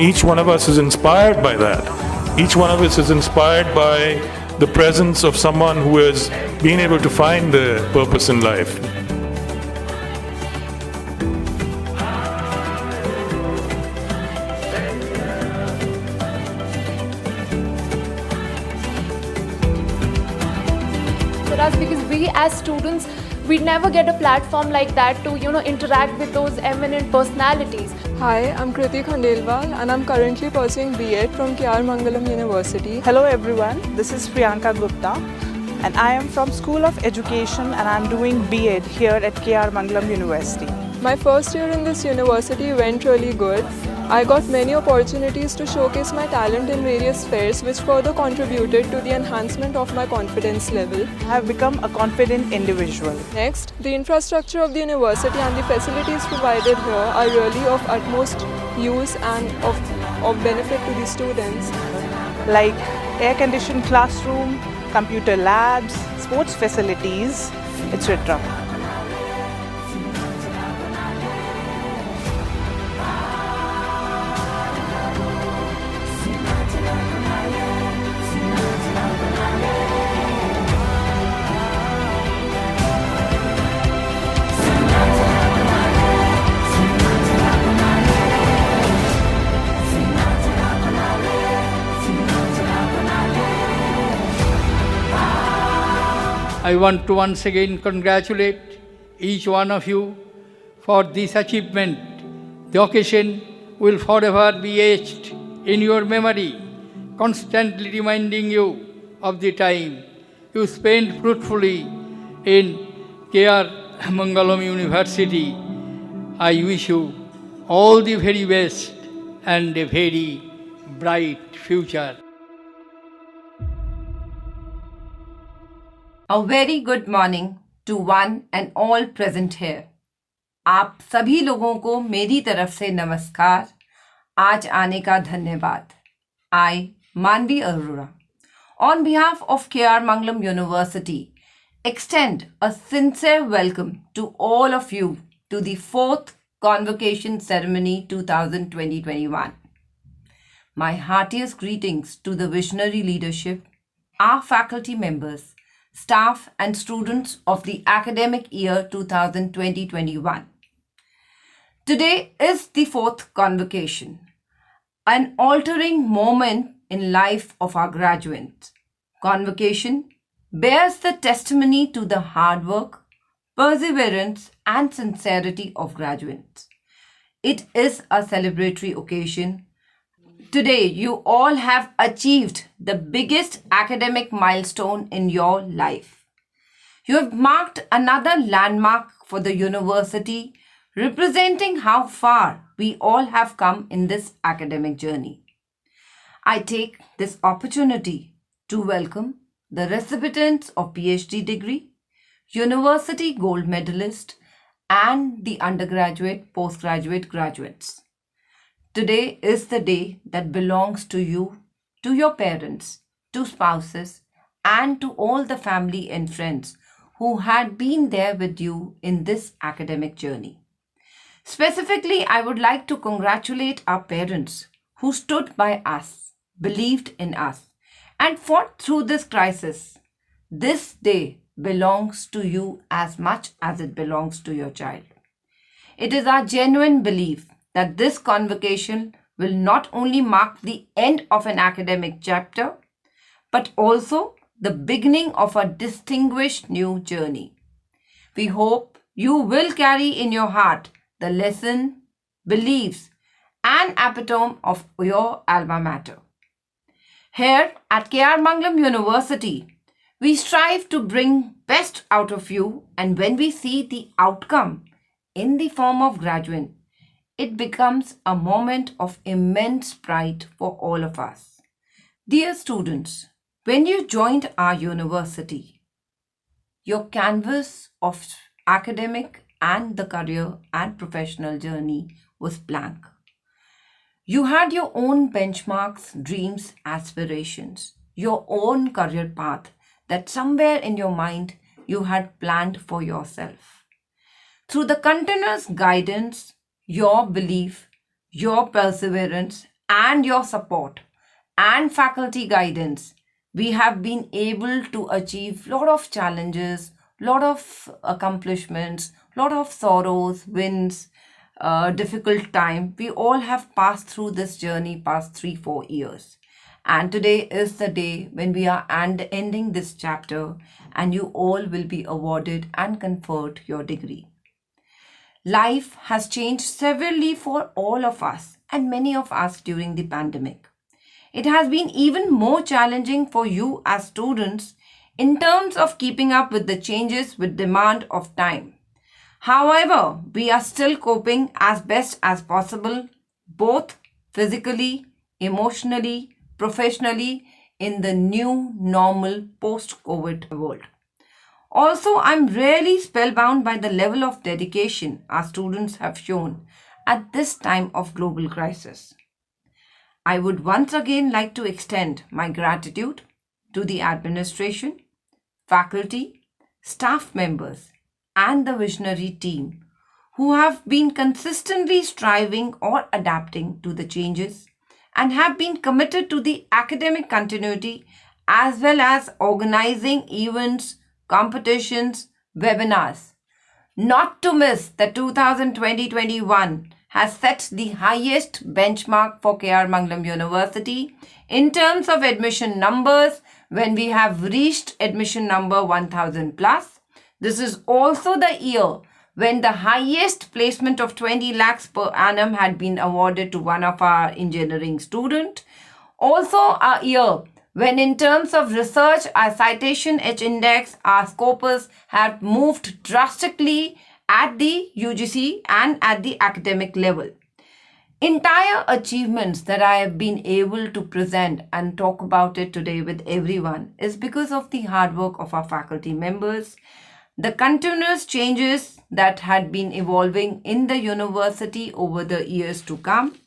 each one of us is inspired by that. Each one of us is inspired by the presence of someone who has been able to find the purpose in life. For us, because we as students, we never get a platform like that to interact with those eminent personalities. Hi, I'm Kriti Khandelwal and I'm currently pursuing B.Ed from K.R. Mangalam University. Hello everyone, this is Priyanka Gupta and I am from School of Education and I'm doing B.Ed here at K.R. Mangalam University. My first year in this university went really good. I got many opportunities to showcase my talent in various fairs which further contributed to the enhancement of my confidence level. I have become a confident individual. Next, the infrastructure of the university and the facilities provided here are really of utmost use and of benefit to the students. Like air-conditioned classroom, computer labs, sports facilities, etc. I want to once again congratulate each one of you for this achievement. The occasion will forever be etched in your memory, constantly reminding you of the time you spent fruitfully in K.R. Mangalam University. I wish you all the very best and a very bright future. A very good morning to one and all present here. आप सभी लोगों को मेरी तरफ से नमस्कार, आज आने का धन्यवाद. I, Manvi Arora, on behalf of K.R. Mangalam University, extend a sincere welcome to all of you to the 4th Convocation Ceremony 2020-21. My heartiest greetings to the visionary leadership, our faculty members, staff and students of the academic year 2020-21. Today is the 4th convocation, an altering moment in life of our graduates. Convocation bears the testimony to the hard work, perseverance and sincerity of graduates. It is a celebratory occasion. Today, you all have achieved the biggest academic milestone in your life. You have marked another landmark for the university, representing how far we all have come in this academic journey. I take this opportunity to welcome the recipients of PhD degree, university gold medalist, and the undergraduate, postgraduate graduates. Today is the day that belongs to you, to your parents, to spouses, and to all the family and friends who had been there with you in this academic journey. Specifically, I would like to congratulate our parents who stood by us, believed in us, and fought through this crisis. This day belongs to you as much as it belongs to your child. It is our genuine belief that this convocation will not only mark the end of an academic chapter, but also the beginning of a distinguished new journey. We hope you will carry in your heart the lesson, beliefs, and epitome of your alma mater. Here at K.R. Mangalam University, we strive to bring best out of you, and when we see the outcome in the form of graduate, it becomes a moment of immense pride for all of us. Dear students, when you joined our university, your canvas of academic and the career and professional journey was blank. You had your own benchmarks, dreams, aspirations, your own career path that somewhere in your mind you had planned for yourself. Through the continuous guidance, your belief, your perseverance, and your support and faculty guidance, we have been able to achieve lot of challenges, lot of accomplishments, lot of sorrows, wins, difficult time. We all have passed through this journey past 3-4 years. And today is the day when we are ending this chapter, and you all will be awarded and conferred your degree. Life has changed severely for all of us and many of us during the pandemic. It has been even more challenging for you as students in terms of keeping up with the changes with demand of time. However, we are still coping as best as possible, both physically, emotionally, professionally, in the new normal post-COVID world. Also, I'm really spellbound by the level of dedication our students have shown at this time of global crisis. I would once again like to extend my gratitude to the administration, faculty, staff members, and the visionary team who have been consistently striving or adapting to the changes and have been committed to the academic continuity as well as organizing events, competitions, webinars. Not to miss, the 2020-21 has set the highest benchmark for KR Mangalam University in terms of admission numbers when we have reached admission number 1000 plus. This is also the year when the highest placement of 20 lakhs per annum had been awarded to one of our engineering students. Also a year when in terms of research, our citation H index, our scopus had moved drastically at the UGC and at the academic level. Entire achievements that I have been able to present and talk about it today with everyone is because of the hard work of our faculty members, the continuous changes that had been evolving in the university over the years to come,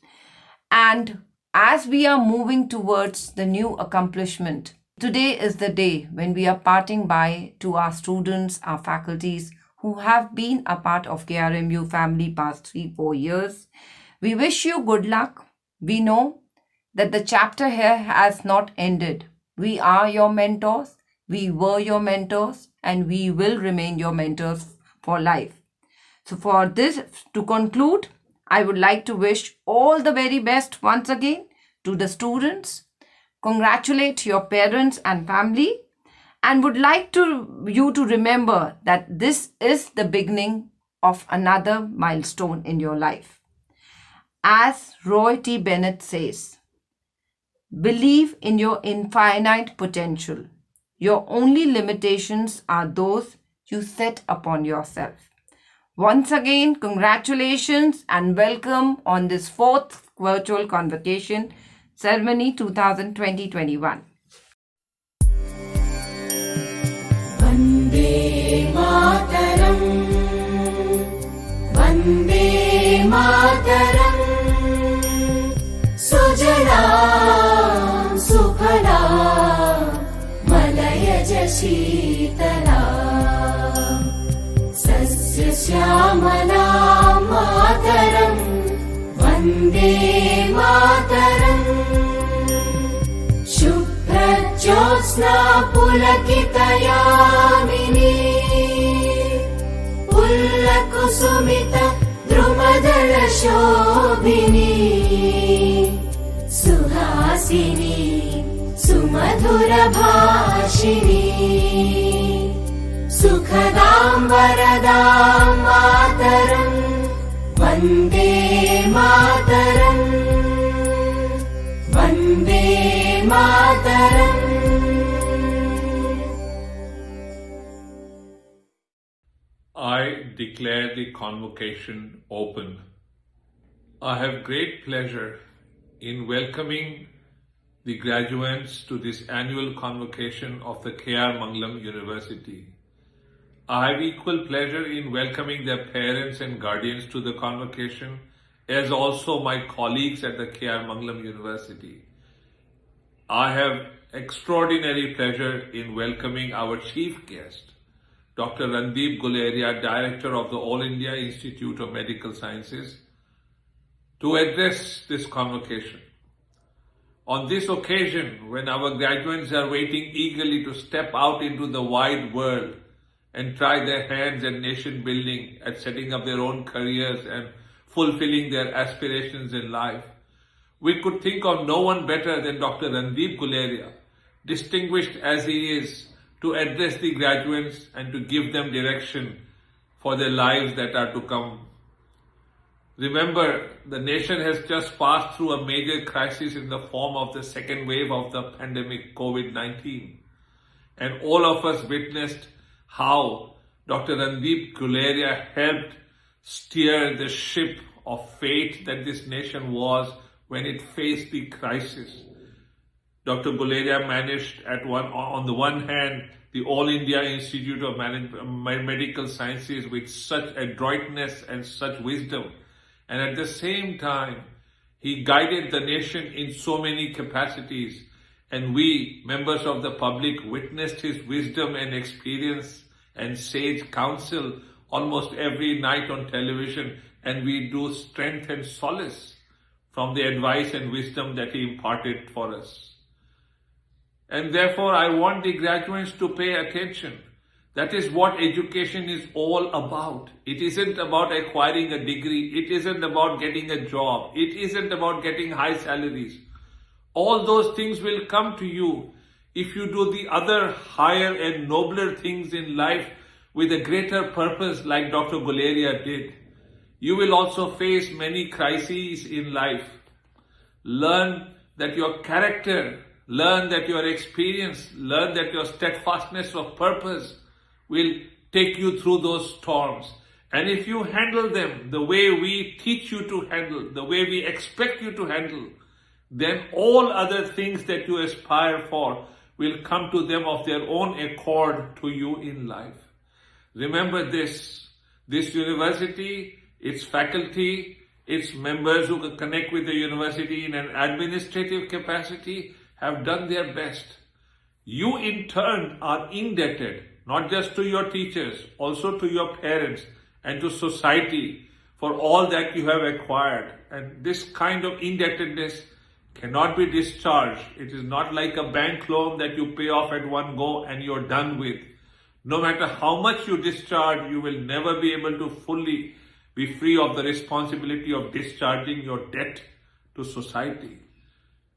and as we are moving towards the new accomplishment, today is the day when we are parting bye to our students, our faculties who have been a part of KRMU family past 3-4 years. We wish you good luck. We know that the chapter here has not ended. We are your mentors, we were your mentors, and we will remain your mentors for life. So for this, to conclude, I would like to wish all the very best once again to the students, congratulate your parents and family, and would like you to remember that this is the beginning of another milestone in your life. As Roy T. Bennett says, believe in your infinite potential. Your only limitations are those you set upon yourself. Once again, congratulations and welcome on this 4th virtual convocation ceremony 2020-21. Vande Mataram, Vande Mataram, Sujalam Sukhalam, Malayaj Sheetalam, Sasya Syamalam Mataram, Vande Mataram, Shubhrajyotsna Pulakitayamini, Pullakusumita Drumadala Shobhini, Suhasini Sumadhura Bhashini, Sukhadam Varadam Mataram, Vande Mataram, Vande Mataram. I declare the convocation open. I have great pleasure in welcoming the graduates to this annual convocation of the KR Mangalam University. I have equal pleasure in welcoming their parents and guardians to the convocation, as also my colleagues at the KR Mangalam University. I have extraordinary pleasure in welcoming our chief guest, Dr. Randeep Guleria, Director of the All India Institute of Medical Sciences, to address this convocation. On this occasion, when our graduates are waiting eagerly to step out into the wide world and try their hands at nation building, at setting up their own careers and fulfilling their aspirations in life, we could think of no one better than Dr. Randeep Guleria, distinguished as he is, to address the graduates and to give them direction for their lives that are to come. Remember, the nation has just passed through a major crisis in the form of the second wave of the pandemic COVID-19. And all of us witnessed how Dr. Randeep Guleria helped steer the ship of fate that this nation was when it faced the crisis. Dr. Guleria managed on the one hand, the All India Institute of Medical Sciences with such adroitness and such wisdom. And at the same time, he guided the nation in so many capacities. And we, members of the public, witnessed his wisdom and experience and sage counsel almost every night on television. And we drew strength and solace from the advice and wisdom that he imparted for us. And therefore, I want the graduates to pay attention. That is what education is all about. It isn't about acquiring a degree. It isn't about getting a job. It isn't about getting high salaries. All those things will come to you if you do the other higher and nobler things in life with a greater purpose like Dr. Guleria did. You will also face many crises in life. Learn that your character, learn that your experience, learn that your steadfastness of purpose will take you through those storms. And if you handle them the way we teach you to handle, the way we expect you to handle, then all other things that you aspire for will come to them of their own accord to you in life. Remember this university, its faculty, its members who connect with the university in an administrative capacity have done their best. You in turn are indebted not just to your teachers, also to your parents and to society for all that you have acquired. And this kind of indebtedness cannot be discharged. It is not like a bank loan that you pay off at one go and you're done with. No matter how much you discharge, you will never be able to fully be free of the responsibility of discharging your debt to society.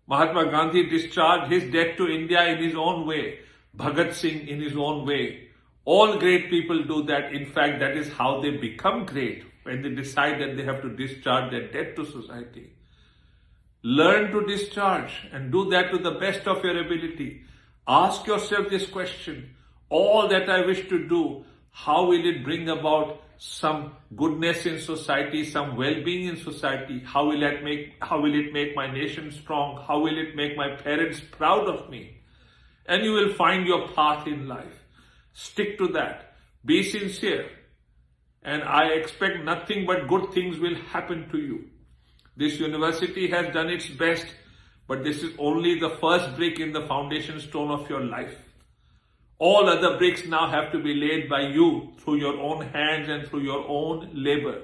Mahatma Gandhi discharged his debt to India in his own way. Bhagat Singh in his own way. All great people do that. In fact, that is how they become great, when they decide that they have to discharge their debt to society. Learn to discharge and do that to the best of your ability. Ask yourself this question: all that I wish to do, how will it bring about some goodness in society, some well-being in society? How will it make my nation strong? How will it make my parents proud of me? And you will find your path in life. Stick to that. Be sincere. And I expect nothing but good things will happen to you. This university has done its best, but this is only the first brick in the foundation stone of your life. All other bricks now have to be laid by you through your own hands and through your own labor.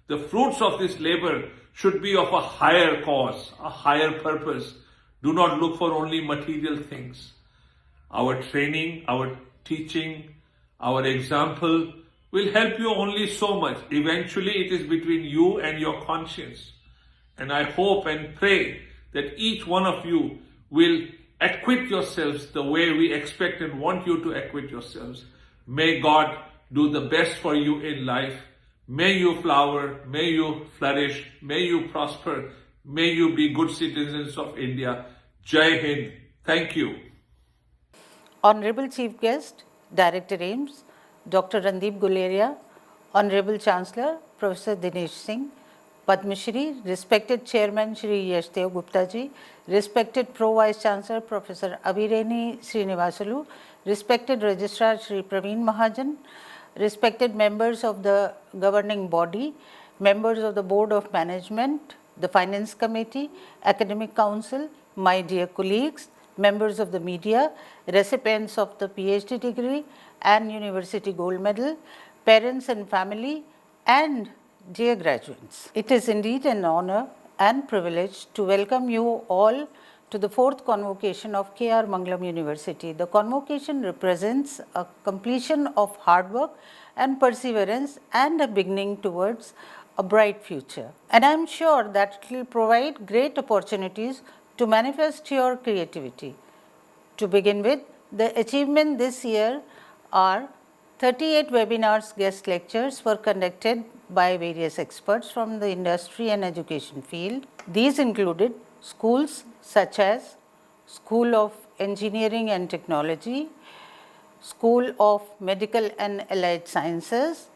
The fruits of this labor should be of a higher cause, a higher purpose. Do not look for only material things. Our training, our teaching, our example will help you only so much. Eventually, it is between you and your conscience. And I hope and pray that each one of you will acquit yourselves the way we expect and want you to acquit yourselves. May God do the best for you in life. May you flower, may you flourish, may you prosper, may you be good citizens of India. Jai Hind. Thank you. Honorable Chief Guest, Director AIIMS, Dr. Randeep Guleria, Honorable Chancellor, Professor Dinesh Singh, Padma Shri, respected Chairman Shri Yashdev Gupta ji, respected Pro Vice Chancellor Professor Abhireni Srinivasalu, respected Registrar Shri Praveen Mahajan, respected members of the governing body, members of the Board of Management, the Finance Committee, Academic Council, my dear colleagues, members of the media, recipients of the PhD degree and University Gold Medal, parents and family, and dear graduates. It is indeed an honor and privilege to welcome you all to the fourth convocation of K.R. Mangalam University. The convocation represents a completion of hard work and perseverance and a beginning towards a bright future. And I am sure that it will provide great opportunities to manifest your creativity. To begin with, the achievement this year are 38 webinars, guest lectures were conducted by various experts from the industry and education field. These included schools such as School of Engineering and Technology, School of Medical and Allied Sciences,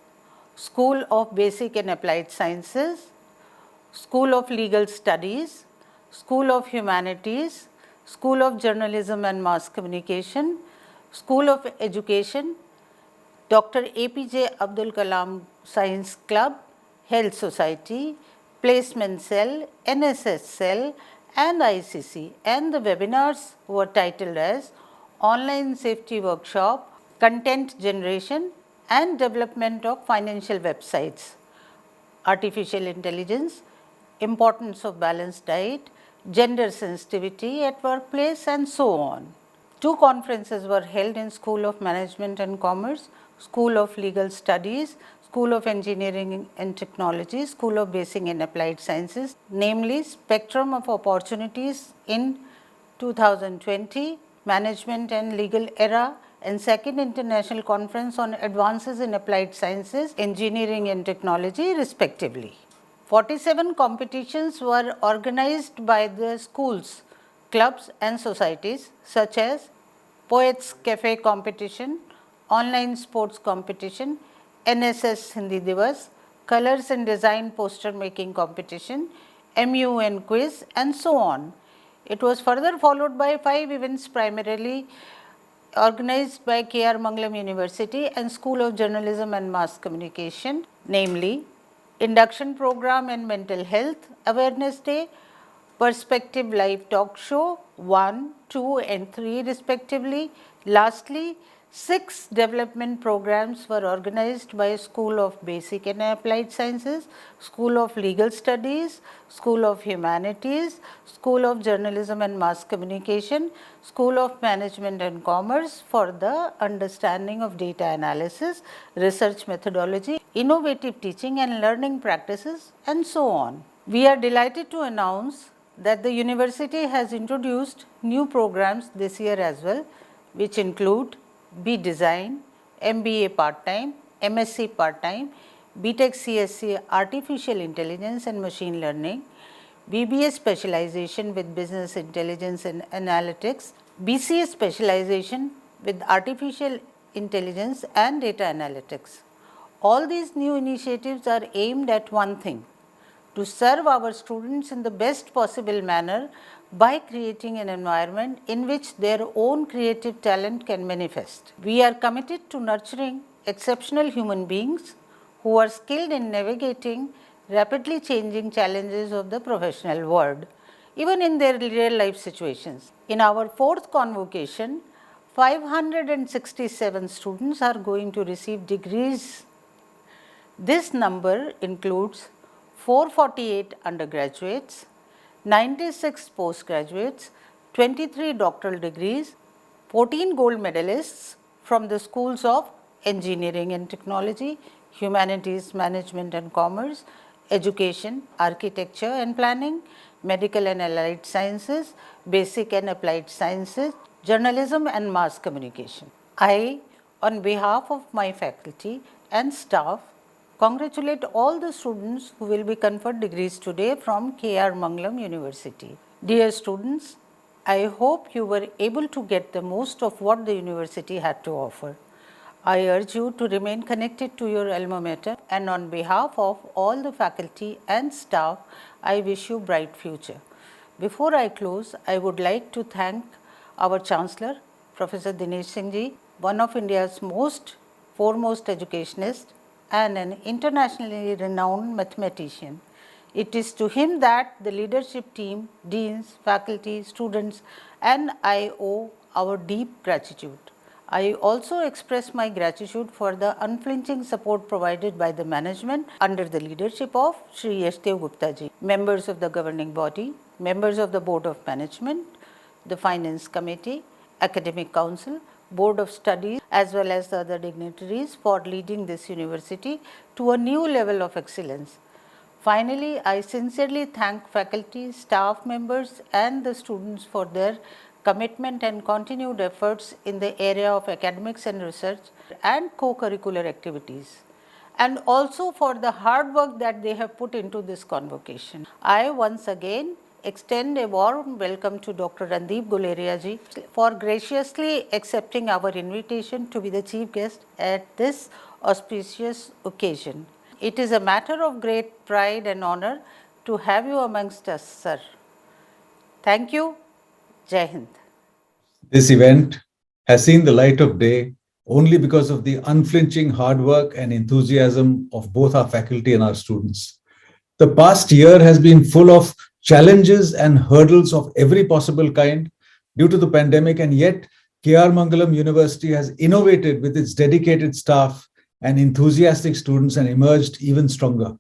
School of Basic and Applied Sciences, School of Legal Studies, School of Humanities, School of Journalism and Mass Communication, School of Education, Dr. APJ Abdul Kalam Science Club, Health Society, Placement Cell, NSS Cell and ICC, and the webinars were titled as Online Safety Workshop, Content Generation and Development of Financial Websites, Artificial Intelligence, Importance of Balanced Diet, Gender Sensitivity at Workplace and so on. 2 conferences were held in School of Management and Commerce, School of Legal Studies, School of Engineering and Technology, School of Basic and Applied Sciences, namely Spectrum of Opportunities in 2020, Management and Legal Era, and second International Conference on Advances in Applied Sciences, Engineering and Technology respectively. 47 competitions were organized by the schools, clubs and societies such as Poets Cafe competition, online sports competition, NSS Hindi Divas, Colors and Design poster making competition, MUN quiz and so on. It was further followed by 5 events primarily organized by K.R. Mangalam University and School of Journalism and Mass Communication, namely Induction Program and Mental Health Awareness Day, Perspective Live Talk Show 1, 2 and 3 respectively. Lastly, 6 development programs were organized by School of Basic and Applied Sciences, School of Legal Studies, School of Humanities, School of Journalism and Mass Communication, School of Management and Commerce for the understanding of data analysis, research methodology, innovative teaching and learning practices and so on. We are delighted to announce that the university has introduced new programs this year as well, which include B Design, MBA part-time, MSc part-time, BTech CSC Artificial Intelligence and Machine Learning, BBA specialization with Business Intelligence and Analytics, BCA specialization with Artificial Intelligence and Data Analytics. All these new initiatives are aimed at one thing, to serve our students in the best possible manner by creating an environment in which their own creative talent can manifest. We are committed to nurturing exceptional human beings who are skilled in navigating rapidly changing challenges of the professional world, even in their real life situations. In our 4th convocation, 567 students are going to receive degrees. This number includes 448 undergraduates, 96 postgraduates, 23 doctoral degrees, 14 gold medalists from the schools of Engineering and Technology, Humanities, Management and Commerce, Education, Architecture and Planning, Medical and Allied Sciences, Basic and Applied Sciences, Journalism and Mass Communication. I, on behalf of my faculty and staff, congratulate all the students who will be conferred degrees today from K.R. Mangalam University. Dear students, I hope you were able to get the most of what the university had to offer. I urge you to remain connected to your alma mater, and on behalf of all the faculty and staff, I wish you bright future. Before I close, I would like to thank our Chancellor, Professor Dinesh Singh Ji, one of India's foremost educationists and an internationally renowned mathematician. It is to him that the leadership team, deans, faculty, students and I owe our deep gratitude. I also express my gratitude for the unflinching support provided by the management under the leadership of Shri Yashdev Gupta Ji, members of the governing body, members of the Board of Management, the Finance Committee, Academic Council, Board of Studies, as well as the other dignitaries for leading this university to a new level of excellence. Finally, I sincerely thank faculty, staff members and the students for their commitment and continued efforts in the area of academics and research and co-curricular activities, and also for the hard work that they have put into this convocation. I once again extend a warm welcome to Dr. Randeep Guleria ji for graciously accepting our invitation to be the chief guest at this auspicious occasion. It is a matter of great pride and honor to have you amongst us, sir. Thank you. Jai Hind. This event has seen the light of day only because of the unflinching hard work and enthusiasm of both our faculty and our students. The past year has been full of challenges and hurdles of every possible kind due to the pandemic, and yet K.R. Mangalam University has innovated with its dedicated staff and enthusiastic students and emerged even stronger.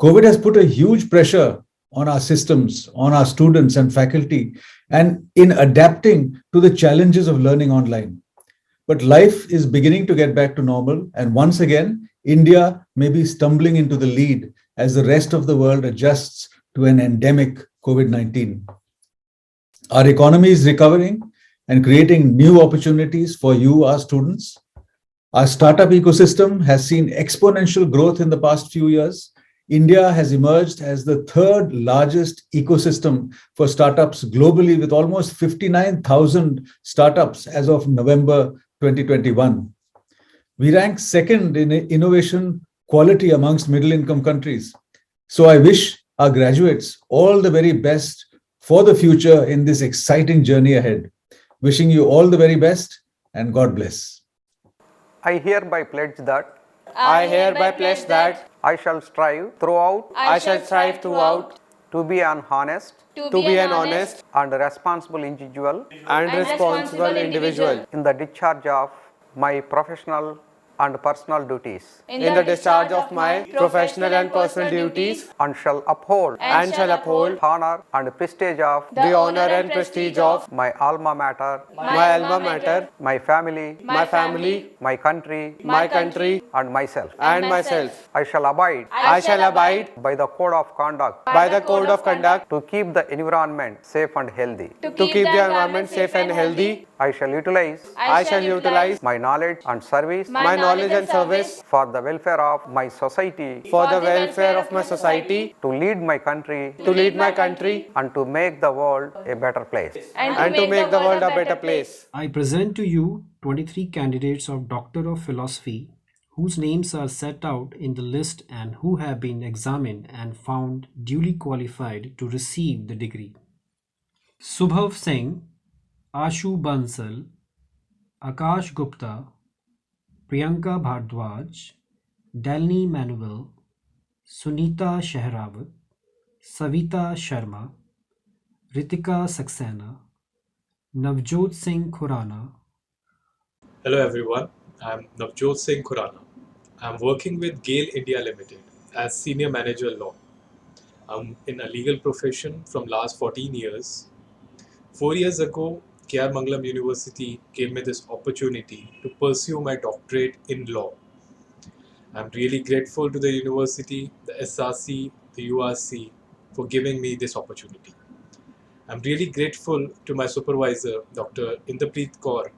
COVID has put a huge pressure on our systems, on our students and faculty, and in adapting to the challenges of learning online. But life is beginning to get back to normal, and once again, India may be stumbling into the lead as the rest of the world adjusts to an endemic COVID-19. Our economy is recovering and creating new opportunities for you, our students. Our startup ecosystem has seen exponential growth in the past few years. India has emerged as the third largest ecosystem for startups globally, with almost 59,000 startups as of November 2021. We rank second in innovation quality amongst middle-income countries. So I wish our graduates all the very best for the future in this exciting journey ahead. Wishing you all the very best, and God bless. I hereby pledge that I hereby pledge that I shall strive throughout I shall strive throughout to be an honest to be an honest and responsible individual and responsible individual in the discharge of my professional and personal duties, in the discharge of my professional and personal duties, and shall uphold and shall uphold honor and prestige of the honor and prestige of my alma mater, my alma mater, my family, my family, my country, my country, and myself. and myself. I shall abide I shall abide by the code of conduct by the code of conduct to keep the environment safe and healthy. to keep the environment safe and healthy. I shall utilize I shall utilize my knowledge and service my knowledge and service for the welfare of my society, for the welfare of my society, to lead my country, to lead my country, and to make the world a better place. and to make the world a better place. I present to you 23 candidates of Doctor of Philosophy whose names are set out in the list and who have been examined and found duly qualified to receive the degree. Subhav Singh, Ashu Bansal, Akash Gupta, Priyanka Bhardwaj, Dalini Manuel, Sunita Shehrawat, Savita Sharma, Ritika Saxena, Navjot Singh Khurana. Hello everyone, I'm Navjot Singh Khurana. I'm working with Gale India Limited as Senior Manager Law. I'm in a legal profession from last 14 years. 4 years ago, K.R. Mangalam University gave me this opportunity to pursue my doctorate in law. I'm really grateful to the university, the SRC, the URC for giving me this opportunity. I'm really grateful to my supervisor, Dr. Inderpreet Kaur,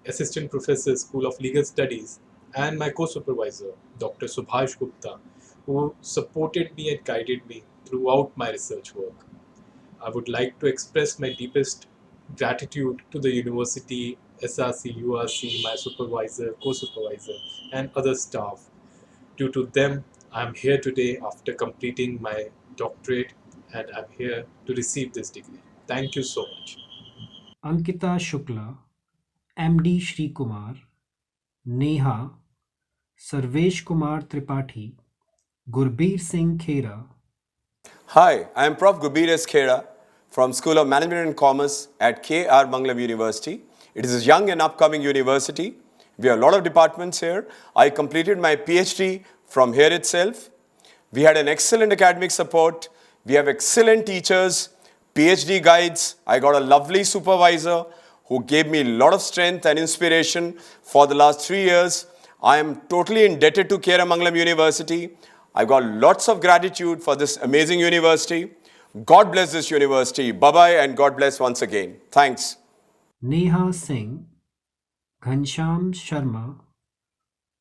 Assistant Professor, School of Legal Studies, and my co-supervisor, Dr. Subhash Gupta, who supported me and guided me throughout my research work. I would like to express my deepest gratitude to the university, SRC, URC, my supervisor, co-supervisor, and other staff. Due to them, I'm here today after completing my doctorate, and I'm here to receive this degree. Thank you so much. Ankita Shukla, MD Shri Kumar, Neha, Sarvesh Kumar Tripathi, Gurbir Singh Khera. Hi, I am Prof. Gurbir S. Khera from School of Management and Commerce at K.R. Mangalam University. It is a young and upcoming university. We have a lot of departments here. I completed my PhD from here itself. We had an excellent academic support. We have excellent teachers, PhD guides. I got a lovely supervisor who gave me a lot of strength and inspiration for the last 3 years. I am totally indebted to Keramangalam University. I've got lots of gratitude for this amazing university. God bless this university. Bye-bye and God bless once again. Thanks. Neha Singh, Ghansham Sharma,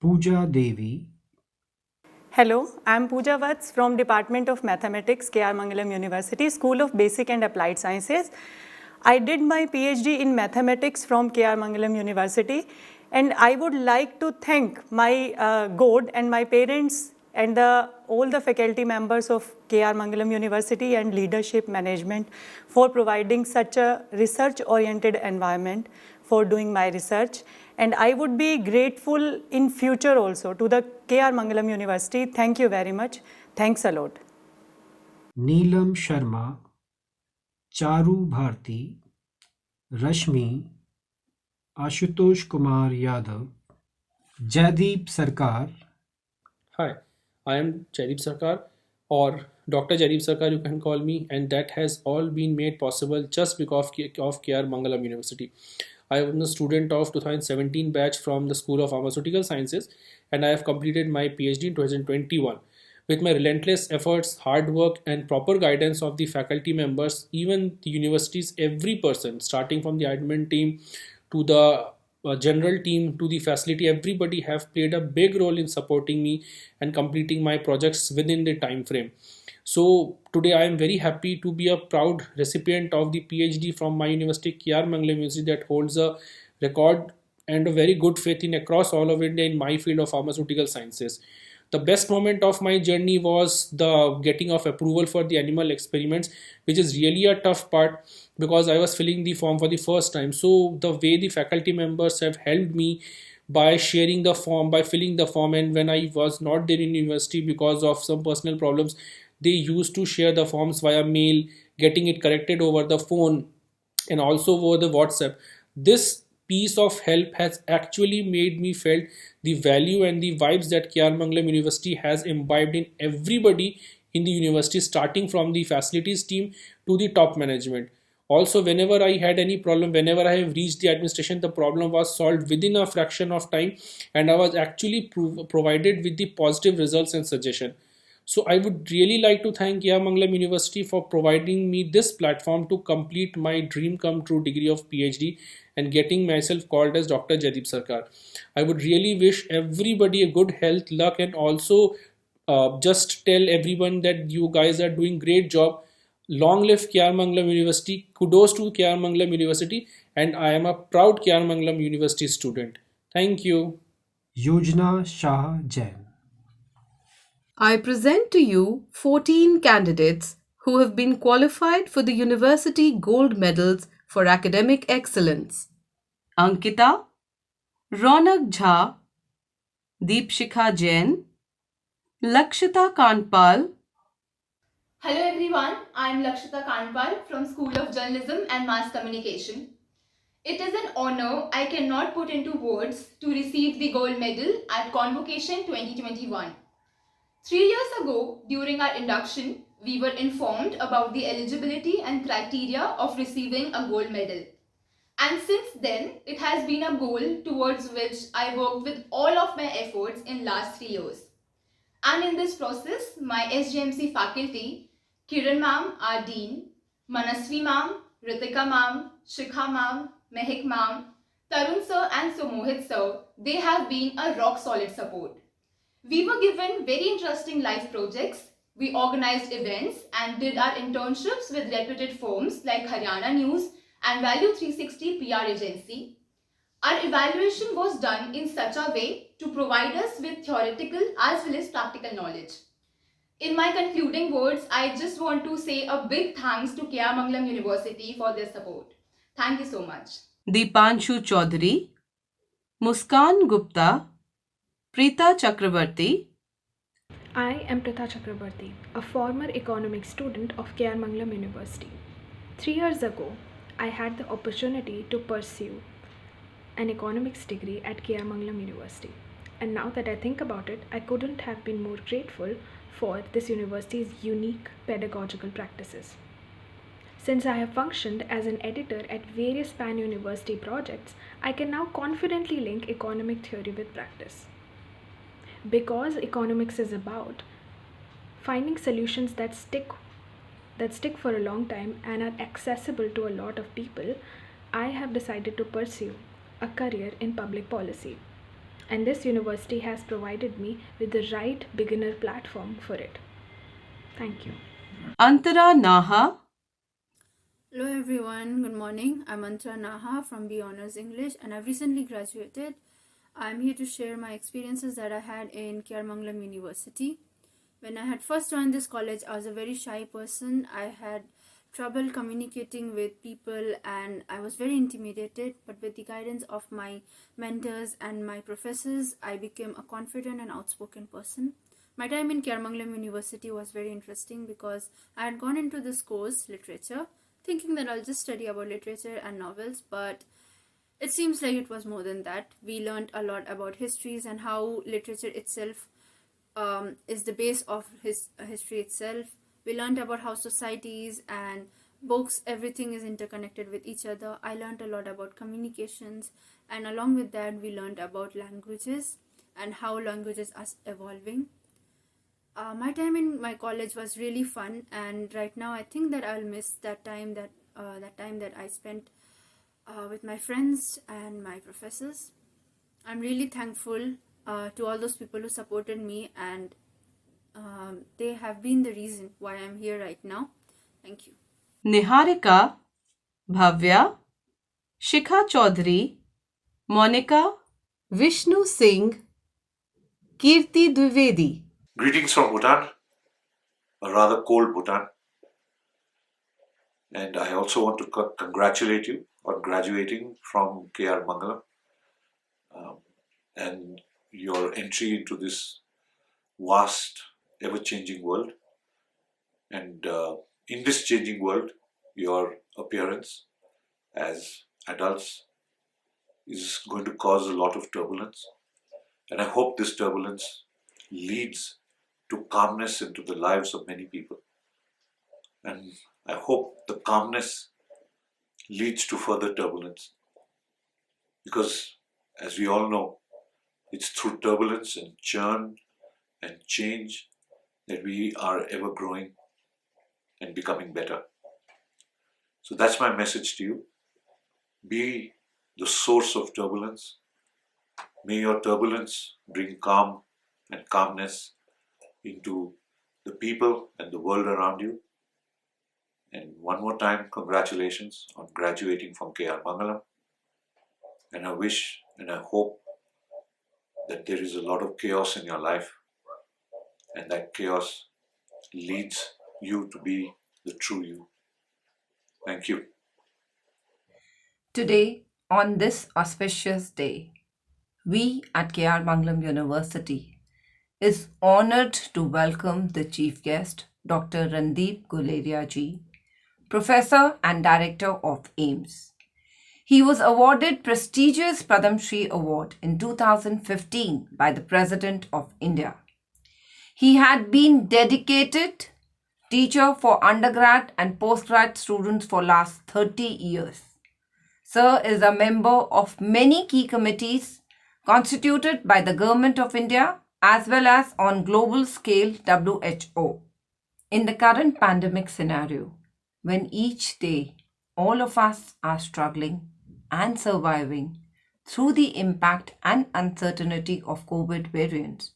Pooja Devi. Hello, I am Pooja Vats from Department of Mathematics, K.R. Mangalam University, School of Basic and Applied Sciences. I did my PhD in mathematics from K.R. Mangalam University, and I would like to thank my God and my parents and all the faculty members of K.R. Mangalam University and leadership management for providing such a research-oriented environment for doing my research. And I would be grateful in future also to the K.R. Mangalam University. Thank you very much. Thanks a lot. Neelam Sharma, Charu Bharti, Rashmi, Ashutosh Kumar Yadav, Jaideep Sarkar. Hi, I am Jaideep Sarkar, or Dr. Jaideep Sarkar you can call me, and that has all been made possible just because of K.R. Mangalam University. I was a student of 2017 batch from the School of Pharmaceutical Sciences, and I have completed my PhD in 2021. With my relentless efforts, hard work, and proper guidance of the faculty members, even the university's every person, starting from the admin team to the general team to the facility, everybody have played a big role in supporting me and completing my projects within the time frame. So today I am very happy to be a proud recipient of the PhD from my university, K.R. Mangalam University, that holds a record and a very good faith in across all of India in my field of pharmaceutical sciences. The best moment of my journey was the getting of approval for the animal experiments, which is really a tough part because I was filling the form for the first time. So the way the faculty members have helped me by sharing the form, by filling the form, and when I was not there in university because of some personal problems, they used to share the forms via mail, getting it corrected over the phone and also over the WhatsApp. This piece of help has actually made me felt the value and the vibes that K.R. Mangalam University has imbibed in everybody in the university, starting from the facilities team to the top management. Also, whenever I had any problem, whenever I have reached the administration, the problem was solved within a fraction of time, and I was actually provided with the positive results and suggestion. So I would really like to thank K.R. Mangalam University for providing me this platform to complete my dream come true degree of PhD and getting myself called as Dr. Jaideep Sarkar. I would really wish everybody a good health, luck, and also just tell everyone that you guys are doing great job. Long live K.R. Mangalam University. Kudos to K.R. Mangalam University, and I am a proud K.R. Mangalam University student. Thank you. Yojana Shah Jain. I present to you 14 candidates who have been qualified for the University Gold Medals for Academic Excellence. Ankita, Ronak Jha, Deepshikha Jain, Lakshita Kanpal. Hello everyone, I am Lakshita Kanpal from School of Journalism and Mass Communication. It is an honor I cannot put into words to receive the gold medal at Convocation 2021. 3 years ago, during our induction, we were informed about the eligibility and criteria of receiving a gold medal. And since then, it has been a goal towards which I worked with all of my efforts in last 3 years. And in this process, my SJMC faculty, Kiran ma'am, our dean, Manasvi ma'am, Ritika ma'am, Shikha ma'am, Mehik ma'am, Tarun sir and Sumohit sir, they have been a rock solid support. We were given very interesting life projects. We organized events and did our internships with reputed firms like Haryana News and Value 360 PR agency. Our evaluation was done in such a way to provide us with theoretical as well as practical knowledge. In my concluding words, I just want to say a big thanks to K.R. Mangalam University for their support. Thank you so much. Deepanshu Chaudhary, Muskan Gupta, Preeta Chakrabarti. I am Preeta Chakrabarti, a former economics student of K.R. Mangalam University. 3 years ago, I had the opportunity to pursue an economics degree at K.R. Mangalam University. And now that I think about it, I couldn't have been more grateful for this university's unique pedagogical practices. Since I have functioned as an editor at various pan-university projects, I can now confidently link economic theory with practice. Because economics is about finding solutions that stick for a long time and are accessible to a lot of people, I have decided to pursue a career in public policy. And this university has provided me with the right beginner platform for it. Thank you. Antara Naha. Hello everyone, good morning. I'm Antara Naha from B Honors English and I've recently graduated. I'm here to share my experiences that I had in K.R. Mangalam University. When I had first joined this college, I was a very shy person. I had trouble communicating with people and I was very intimidated, but with the guidance of my mentors and my professors, I became a confident and outspoken person. My time in K.R. Mangalam University was very interesting because I had gone into this course, literature, thinking that I'll just study about literature and novels, but it seems like it was more than that. We learned a lot about histories and how literature itself is the base of history itself. We learned about how societies and books, everything is interconnected with each other. I learned a lot about communications, and along with that we learned about languages and how languages are evolving. My time in my college was really fun, and right now I think that I'll miss that time that I spent with my friends and my professors. I'm really thankful to all those people who supported me, and they have been the reason why I'm here right now. Thank you. Niharika, Bhavya, Shikha Chaudhary, Monica, Vishnu Singh, Kirti Dwivedi. Greetings from Bhutan, a rather cold Bhutan. And I also want to congratulate you on graduating from K.R. Mangalam and your entry into this vast, ever-changing world. And in this changing world, your appearance as adults is going to cause a lot of turbulence. And I hope this turbulence leads to calmness into the lives of many people. And I hope the calmness leads to further turbulence. Because as we all know, it's through turbulence and churn and change that we are ever growing and becoming better. So that's my message to you. Be the source of turbulence. May your turbulence bring calm and calmness into the people and the world around you. And one more time, congratulations on graduating from K.R. Mangalam. And I wish and I hope that there is a lot of chaos in your life, and that chaos leads you to be the true you. Thank you. Today, on this auspicious day, we at K.R. Mangalam University is honored to welcome the chief guest, Dr. Randeep Guleria ji, Professor and Director of AIIMS. He was awarded prestigious Padam Shri Award in 2015 by the President of India. He had been dedicated teacher for undergrad and postgrad students for last 30 years. Sir is a member of many key committees constituted by the Government of India as well as on global scale WHO. In the current pandemic scenario, when each day all of us are struggling and surviving through the impact and uncertainty of COVID variants,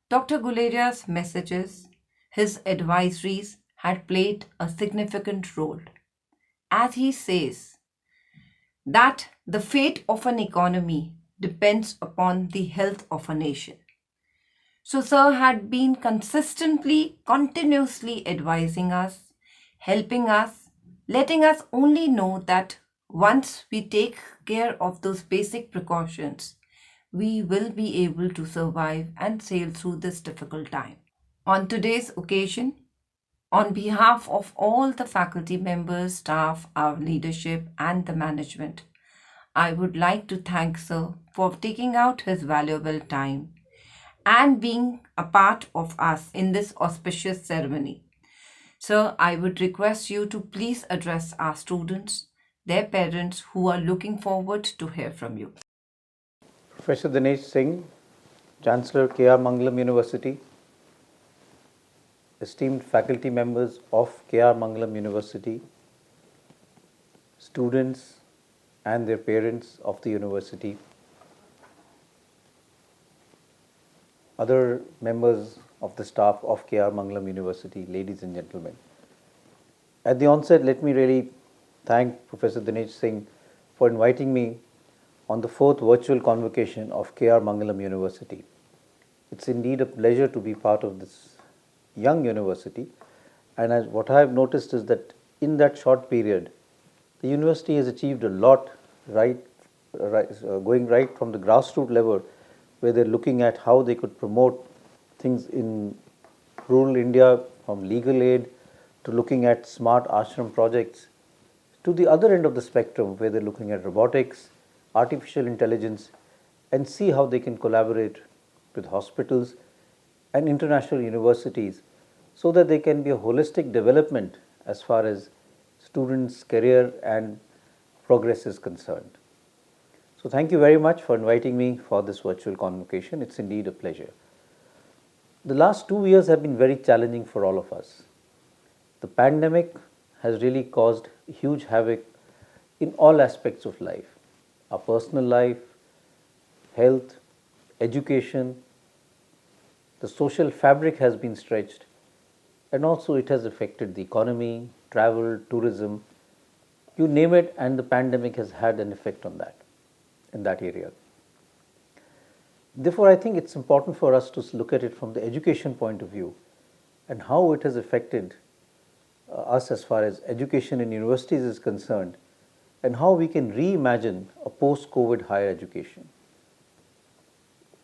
Dr. Guleria's messages, his advisories had played a significant role. As he says, that the fate of an economy depends upon the health of a nation. So Sir had been consistently, continuously advising us, helping us, letting us only know that once we take care of those basic precautions, we will be able to survive and sail through this difficult time. On today's occasion, on behalf of all the faculty members, staff, our leadership and the management, I would like to thank Sir for taking out his valuable time and being a part of us in this auspicious ceremony. Sir, I would request you to please address our students, their parents who are looking forward to hear from you. Professor Dinesh Singh, Chancellor K.R. Mangalam University, esteemed faculty members of K.R. Mangalam University, students and their parents of the university, other members of the staff of K.R. Mangalam University, ladies and gentlemen. At the onset, let me really thank Professor Dinesh Singh for inviting me on the 4th virtual convocation of K.R. Mangalam University. It's indeed a pleasure to be part of this young university, and what I have noticed is that in that short period, the university has achieved a lot, going right from the grassroots level, where they're looking at how they could promote things in rural India, from legal aid to looking at smart ashram projects, to the other end of the spectrum, where they're looking at robotics, artificial intelligence, and see how they can collaborate with hospitals and international universities so that there can be a holistic development as far as students' career and progress is concerned. So thank you very much for inviting me for this virtual convocation. It's indeed a pleasure. The last 2 years have been very challenging for all of us. The pandemic has really caused huge havoc in all aspects of life, our personal life, health, education. The social fabric has been stretched, and also it has affected the economy, travel, tourism, you name it, and the pandemic has had an effect on that, in that area. Therefore, I think it's important for us to look at it from the education point of view and how it has affected us as far as education in universities is concerned, and how we can reimagine a post-COVID higher education.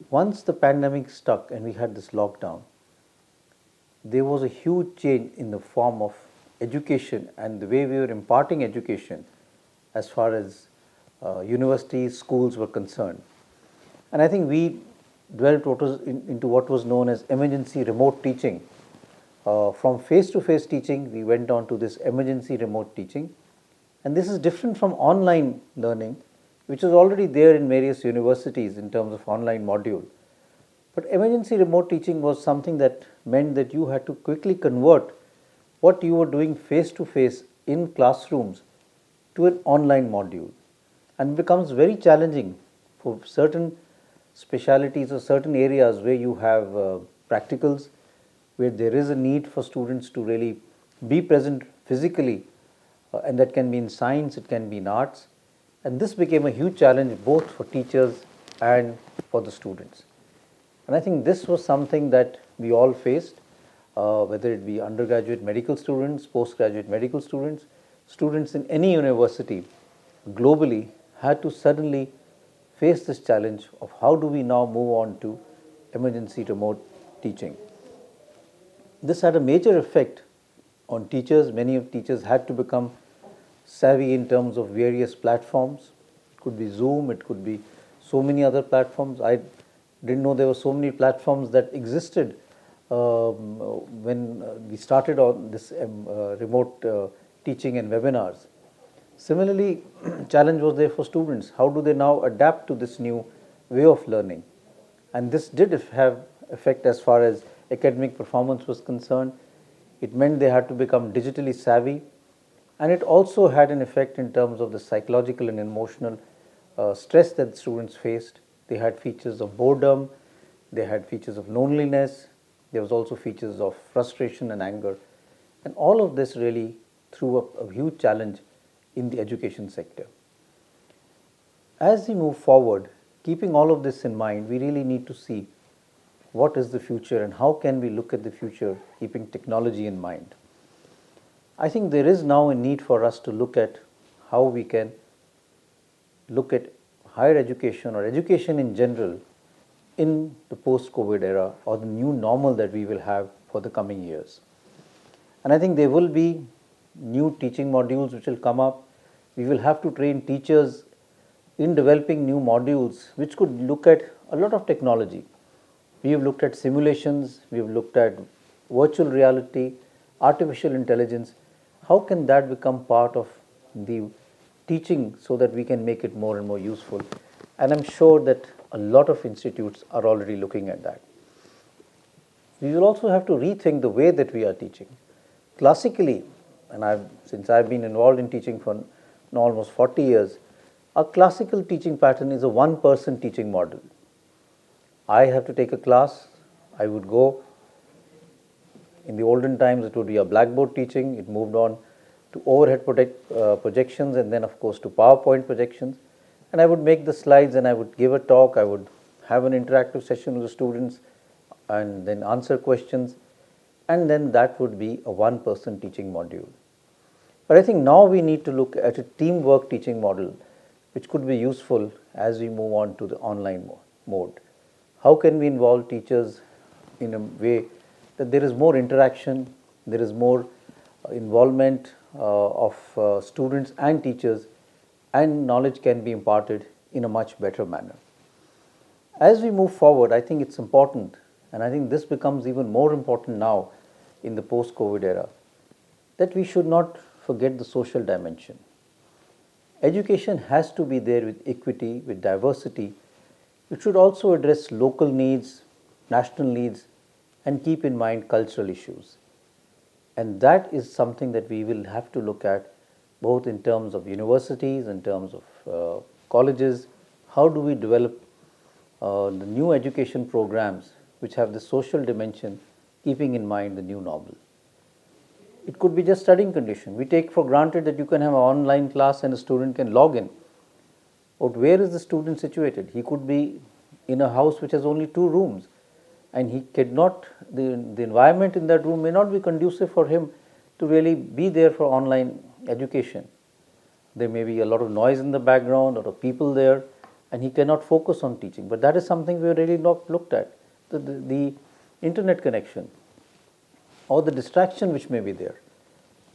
Once the pandemic stuck and we had this lockdown, there was a huge change in the form of education and the way we were imparting education as far as universities, schools were concerned. And I think we dwelt into what was known as emergency remote teaching. From face-to-face teaching, we went on to this emergency remote teaching. And this is different from online learning, which is already there in various universities in terms of online module. But emergency remote teaching was something that meant that you had to quickly convert what you were doing face-to-face in classrooms to an online module. And it becomes very challenging for certain specialities or certain areas where you have practicals, where there is a need for students to really be present physically, and that can be in science, it can be in arts. And this became a huge challenge both for teachers and for the students. And I think this was something that we all faced, whether it be undergraduate medical students, postgraduate medical students, students in any university globally had to suddenly face this challenge of how do we now move on to emergency remote teaching. This had a major effect on teachers. Many of teachers had to become savvy in terms of various platforms. It could be Zoom, it could be so many other platforms. I didn't know there were so many platforms that existed when we started on this remote teaching and webinars. Similarly, challenge was there for students. How do they now adapt to this new way of learning? And this did have effect as far as academic performance was concerned. It meant they had to become digitally savvy, and it also had an effect in terms of the psychological and emotional stress that the students faced. They had features of boredom, they had features of loneliness, there was also features of frustration and anger, and all of this really threw up a huge challenge in the education sector. As we move forward, keeping all of this in mind, we really need to see what is the future and how can we look at the future keeping technology in mind. I think there is now a need for us to look at how we can look at higher education or education in general in the post-COVID era, or the new normal that we will have for the coming years. And I think there will be new teaching modules which will come up. We will have to train teachers in developing new modules which could look at a lot of technology. We have looked at simulations, we have looked at virtual reality, artificial intelligence, how can that become part of the teaching so that we can make it more and more useful? And I'm sure that a lot of institutes are already looking at that. We will also have to rethink the way that we are teaching. Classically, and since I've been involved in teaching for almost 40 years, a classical teaching pattern is a one-person teaching model. I have to take a class, I would go. In the olden times, it would be a blackboard teaching. It moved on to overhead projections, and then, of course, to PowerPoint projections. And I would make the slides, and I would give a talk. I would have an interactive session with the students, and then answer questions. And then that would be a one-person teaching module. But I think now we need to look at a teamwork teaching model, which could be useful as we move on to the online mode. How can we involve teachers in a way that there is more interaction, there is more involvement of students and teachers, and knowledge can be imparted in a much better manner. As we move forward, I think it's important, and I think this becomes even more important now in the post-COVID era, that we should not forget the social dimension. Education has to be there with equity, with diversity. It should also address local needs, national needs, and keep in mind cultural issues. And that is something that we will have to look at both in terms of universities, in terms of colleges. How do we develop the new education programs which have the social dimension, keeping in mind the new normal? It could be just studying condition. We take for granted that you can have an online class and a student can log in. But where is the student situated? He could be in a house which has only 2 rooms, and he cannot, the environment in that room may not be conducive for him to really be there for online education. There may be a lot of noise in the background, a lot of people there, and he cannot focus on teaching. But that is something we have really not looked at. The internet connection or the distraction which may be there.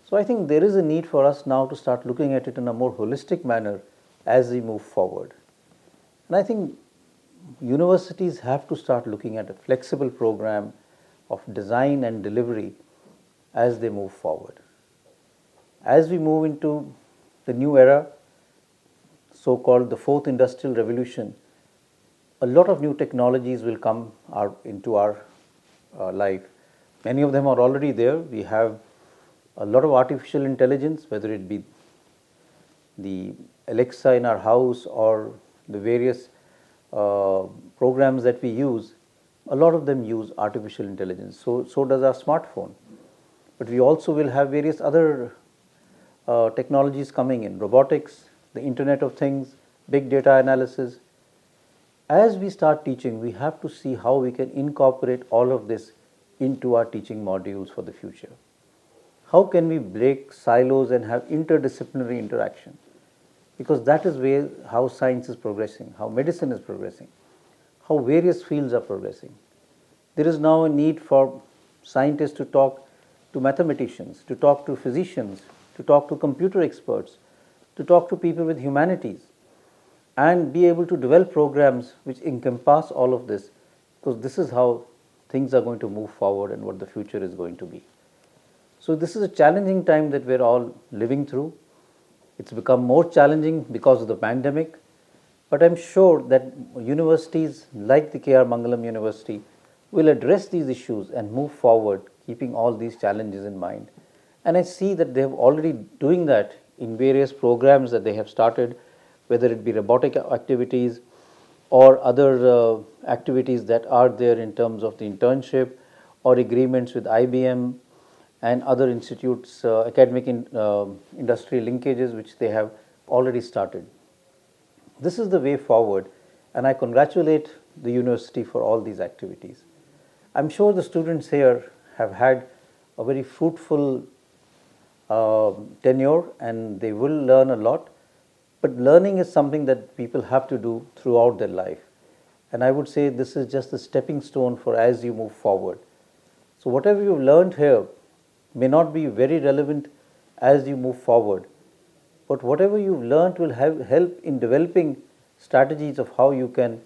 So I think there is a need for us now to start looking at it in a more holistic manner as we move forward. And I think universities have to start looking at a flexible program of design and delivery as they move forward. As we move into the new era, so-called the 4th Industrial Revolution, a lot of new technologies will come into our life. Many of them are already there. We have a lot of artificial intelligence, whether it be the Alexa in our house or the various programs that we use. A lot of them use artificial intelligence. So does our smartphone. But we also will have various other technologies coming in, robotics, the Internet of Things, big data analysis. As we start teaching, we have to see how we can incorporate all of this into our teaching modules for the future. How can we break silos and have interdisciplinary interaction? Because that is how science is progressing, how medicine is progressing, how various fields are progressing. There is now a need for scientists to talk to mathematicians, to talk to physicians, to talk to computer experts, to talk to people with humanities, and be able to develop programs which encompass all of this, because this is how things are going to move forward and what the future is going to be. So this is a challenging time that we're all living through. It's become more challenging because of the pandemic, but I'm sure that universities like the K.R. Mangalam University will address these issues and move forward, keeping all these challenges in mind. And I see that they have already doing that in various programs that they have started, whether it be robotic activities or other activities that are there in terms of the internship or agreements with IBM and other institutes, academic industry linkages which they have already started. This is the way forward, and I congratulate the university for all these activities. I'm sure the students here have had a very fruitful tenure and they will learn a lot, but learning is something that people have to do throughout their life. And I would say this is just a stepping stone for as you move forward. So whatever you've learned here may not be very relevant as you move forward, but whatever you've learned will help in developing strategies of how you can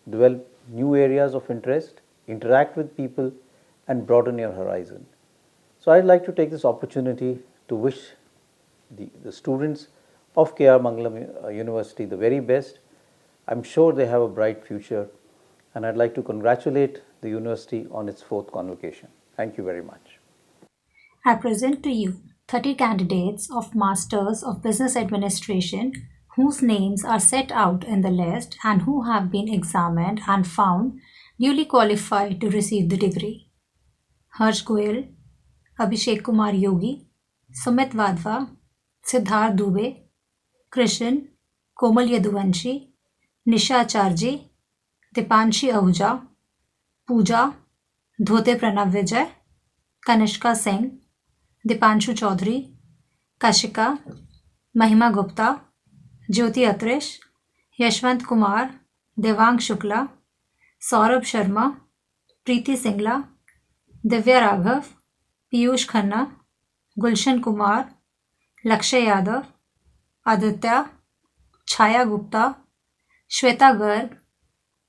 develop new areas of interest, interact with people, and broaden your horizon. So I'd like to take this opportunity to wish the students of KR Mangalam University the very best. I'm sure they have a bright future, and I'd like to congratulate the university on its 4th convocation. Thank you very much. I present to you 30 candidates of Masters of Business Administration whose names are set out in the list and who have been examined and found duly qualified to receive the degree. Harsh Goyal, Abhishek Kumar Yogi, Sumit Wadhwa, Siddharth Dubey, Krishan, Komal Yaduvanshi, Nisha Acharji, Dipanshi Ahuja, Pooja, Dhote Pranav Vijay, Kanishka Singh, Dipanshu Chaudhary, Kashika, Mahima Gupta, Jyoti Atrish, Yashwant Kumar, Devang Shukla, Saurabh Sharma, Preeti Singla, Divya Raghav, Piyush Khanna, Gulshan Kumar, Lakshay Yadav, Aditya, Chaya Gupta, Shweta Garg,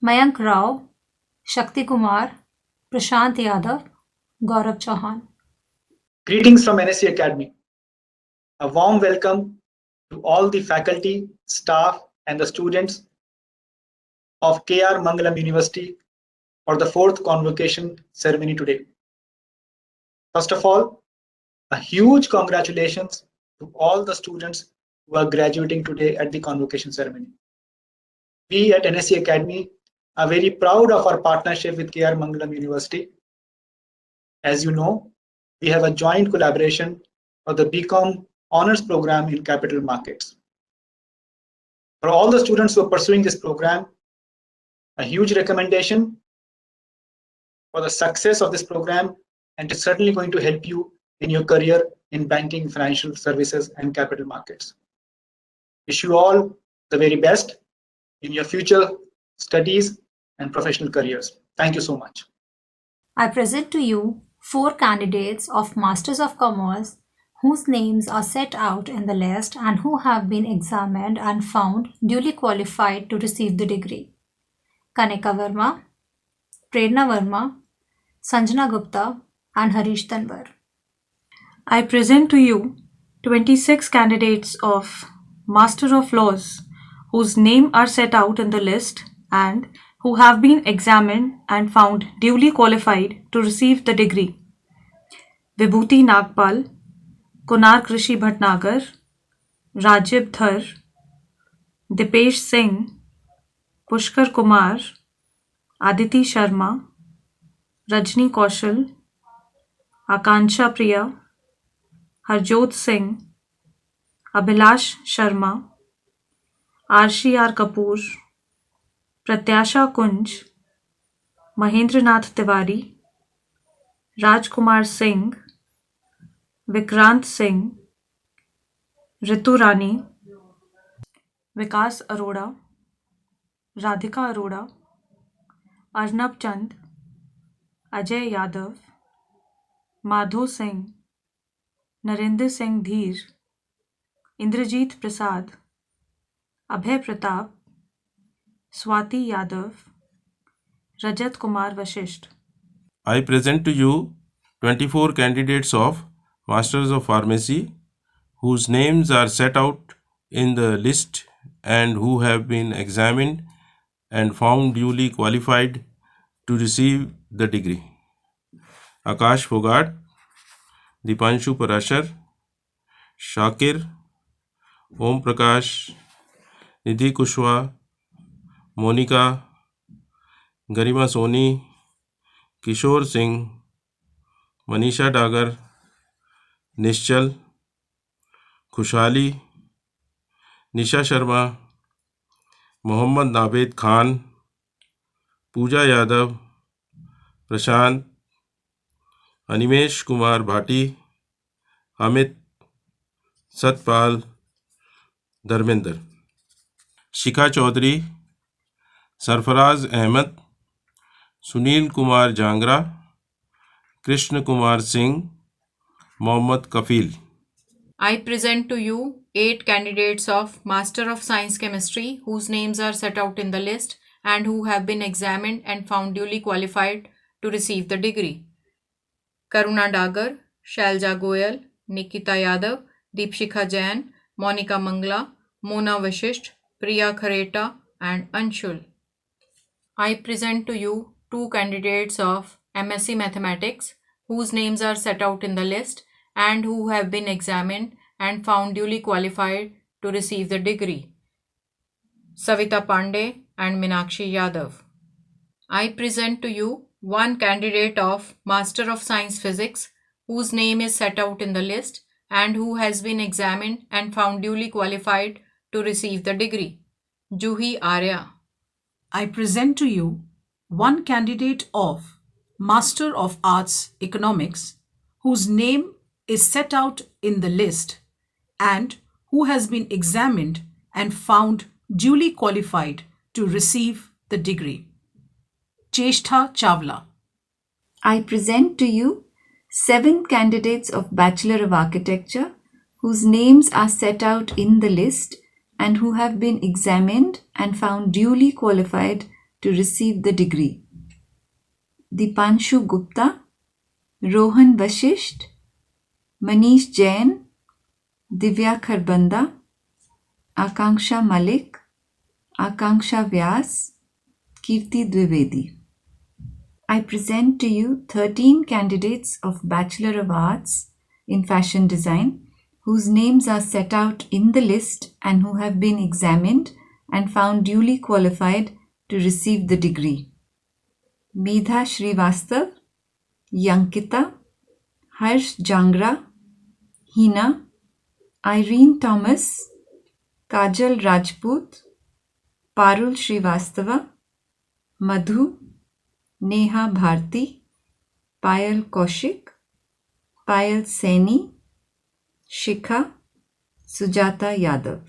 Mayank Rao, Shakti Kumar, Prashant Yadav, Gaurav Chauhan. Greetings from NSE Academy. A warm welcome to all the faculty, staff, and the students of KR Mangalam University for the 4th convocation ceremony today. First of all, a huge congratulations to all the students who are graduating today at the convocation ceremony. We at NSE Academy are very proud of our partnership with KR Mangalam University. As you know, we have a joint collaboration for the BCom Honors Program in Capital Markets. For all the students who are pursuing this program, a huge recommendation for the success of this program, and it's certainly going to help you in your career in banking, financial services, and capital markets. Wish you all the very best in your future studies and professional careers. Thank you so much. I present to you 4 candidates of Masters of Commerce whose names are set out in the list and who have been examined and found duly qualified to receive the degree. Kanika Verma, Prerna Verma, Sanjana Gupta, and Harish Tanwar. I present to you 26 candidates of Master of Laws whose names are set out in the list and who have been examined and found duly qualified to receive the degree. Vibhuti Nagpal, Kunar Krishi Bhatnagar, Rajiv Dhar, Dipesh Singh, Pushkar Kumar, Aditi Sharma, Rajni Kaushal, Akansha Priya, Harjot Singh, Abhilash Sharma, Arshi R. Kapoor, Pratyasha Kunj, Mahendranath Tiwari, Rajkumar Singh, Vikrant Singh, Ritu Rani, Vikas Arora, Radhika Arora, Arnab Chand, Ajay Yadav, Madhu Singh, Narendra Singh Dheer, Indrajit Prasad, Abhay Pratap, Swati Yadav, Rajat Kumar Vashisht. I present to you 24 candidates of Masters of Pharmacy whose names are set out in the list and who have been examined and found duly qualified to receive the degree. Akash Fogart, Dipanshu Parashar, Shakir, Om Prakash, Nidhi Kushwa, Monica, Garima Soni, Kishore Singh, Manisha Dagar, Nischal, Khushali, Nisha Sharma, Mohammad Naved Khan, Pooja Yadav, Prashant, Animesh Kumar Bhati, Amit, Satpal, Dharmender, Shikha Chaudhary, Sarfaraz Ahmed, Sunil Kumar Jangra, Krishna Kumar Singh, Mohammad Kafil. I present to you 8 candidates of Master of Science Chemistry whose names are set out in the list and who have been examined and found duly qualified to receive the degree. Karuna Dagar, Shalja Goyal, Nikita Yadav, Deepshikha Jain, Monica Mangla, Mona Vashisht, Priya Khareta, and Anshul. I present to you two candidates of MSc Mathematics whose names are set out in the list and who have been examined and found duly qualified to receive the degree. Savita Pandey and Minakshi Yadav. I present to you one candidate of Master of Science Physics whose name is set out in the list and who has been examined and found duly qualified to receive the degree. Juhi Arya. I present to you one candidate of Master of Arts Economics whose name is set out in the list and who has been examined and found duly qualified to receive the degree. Cheshtha Chawla. I present to you 7 candidates of Bachelor of Architecture whose names are set out in the list and who have been examined and found duly qualified to receive the degree. Dipanshu Gupta, Rohan Vashisht, Manish Jain, Divya Kharbanda, Akanksha Malik, Akanksha Vyas, Kirti Dwivedi. I present to you 13 candidates of Bachelor of Arts in Fashion Design whose names are set out in the list and who have been examined and found duly qualified to receive the degree. Medha Srivastav, Yankita, Harsh Jangra, Hina, Irene Thomas, Kajal Rajput, Parul Srivastava, Madhu, Neha Bharti, Payal Kaushik, Payal Saini, Shikha, Sujata Yadav.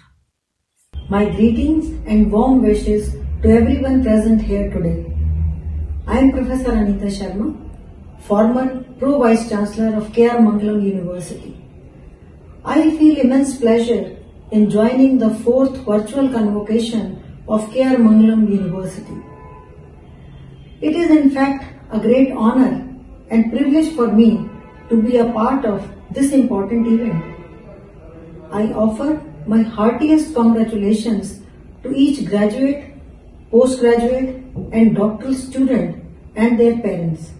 My greetings and warm wishes to everyone present here today. I am Professor Anita Sharma, former Pro Vice Chancellor of K.R. Mangalam University. I feel immense pleasure in joining the 4th virtual convocation of K.R. Mangalam University. It is in fact a great honor and privilege for me to be a part of this important event. I offer my heartiest congratulations to each graduate, postgraduate and doctoral student and their parents.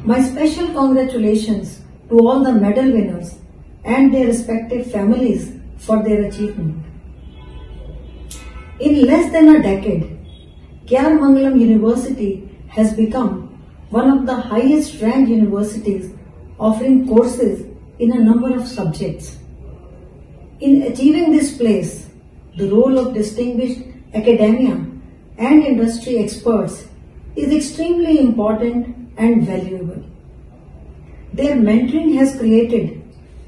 My special congratulations to all the medal winners and their respective families for their achievement. In less than a decade, K.R. Mangalam University has become one of the highest ranked universities offering courses in a number of subjects. In achieving this place, the role of distinguished academia and industry experts is extremely important and valuable. Their mentoring has created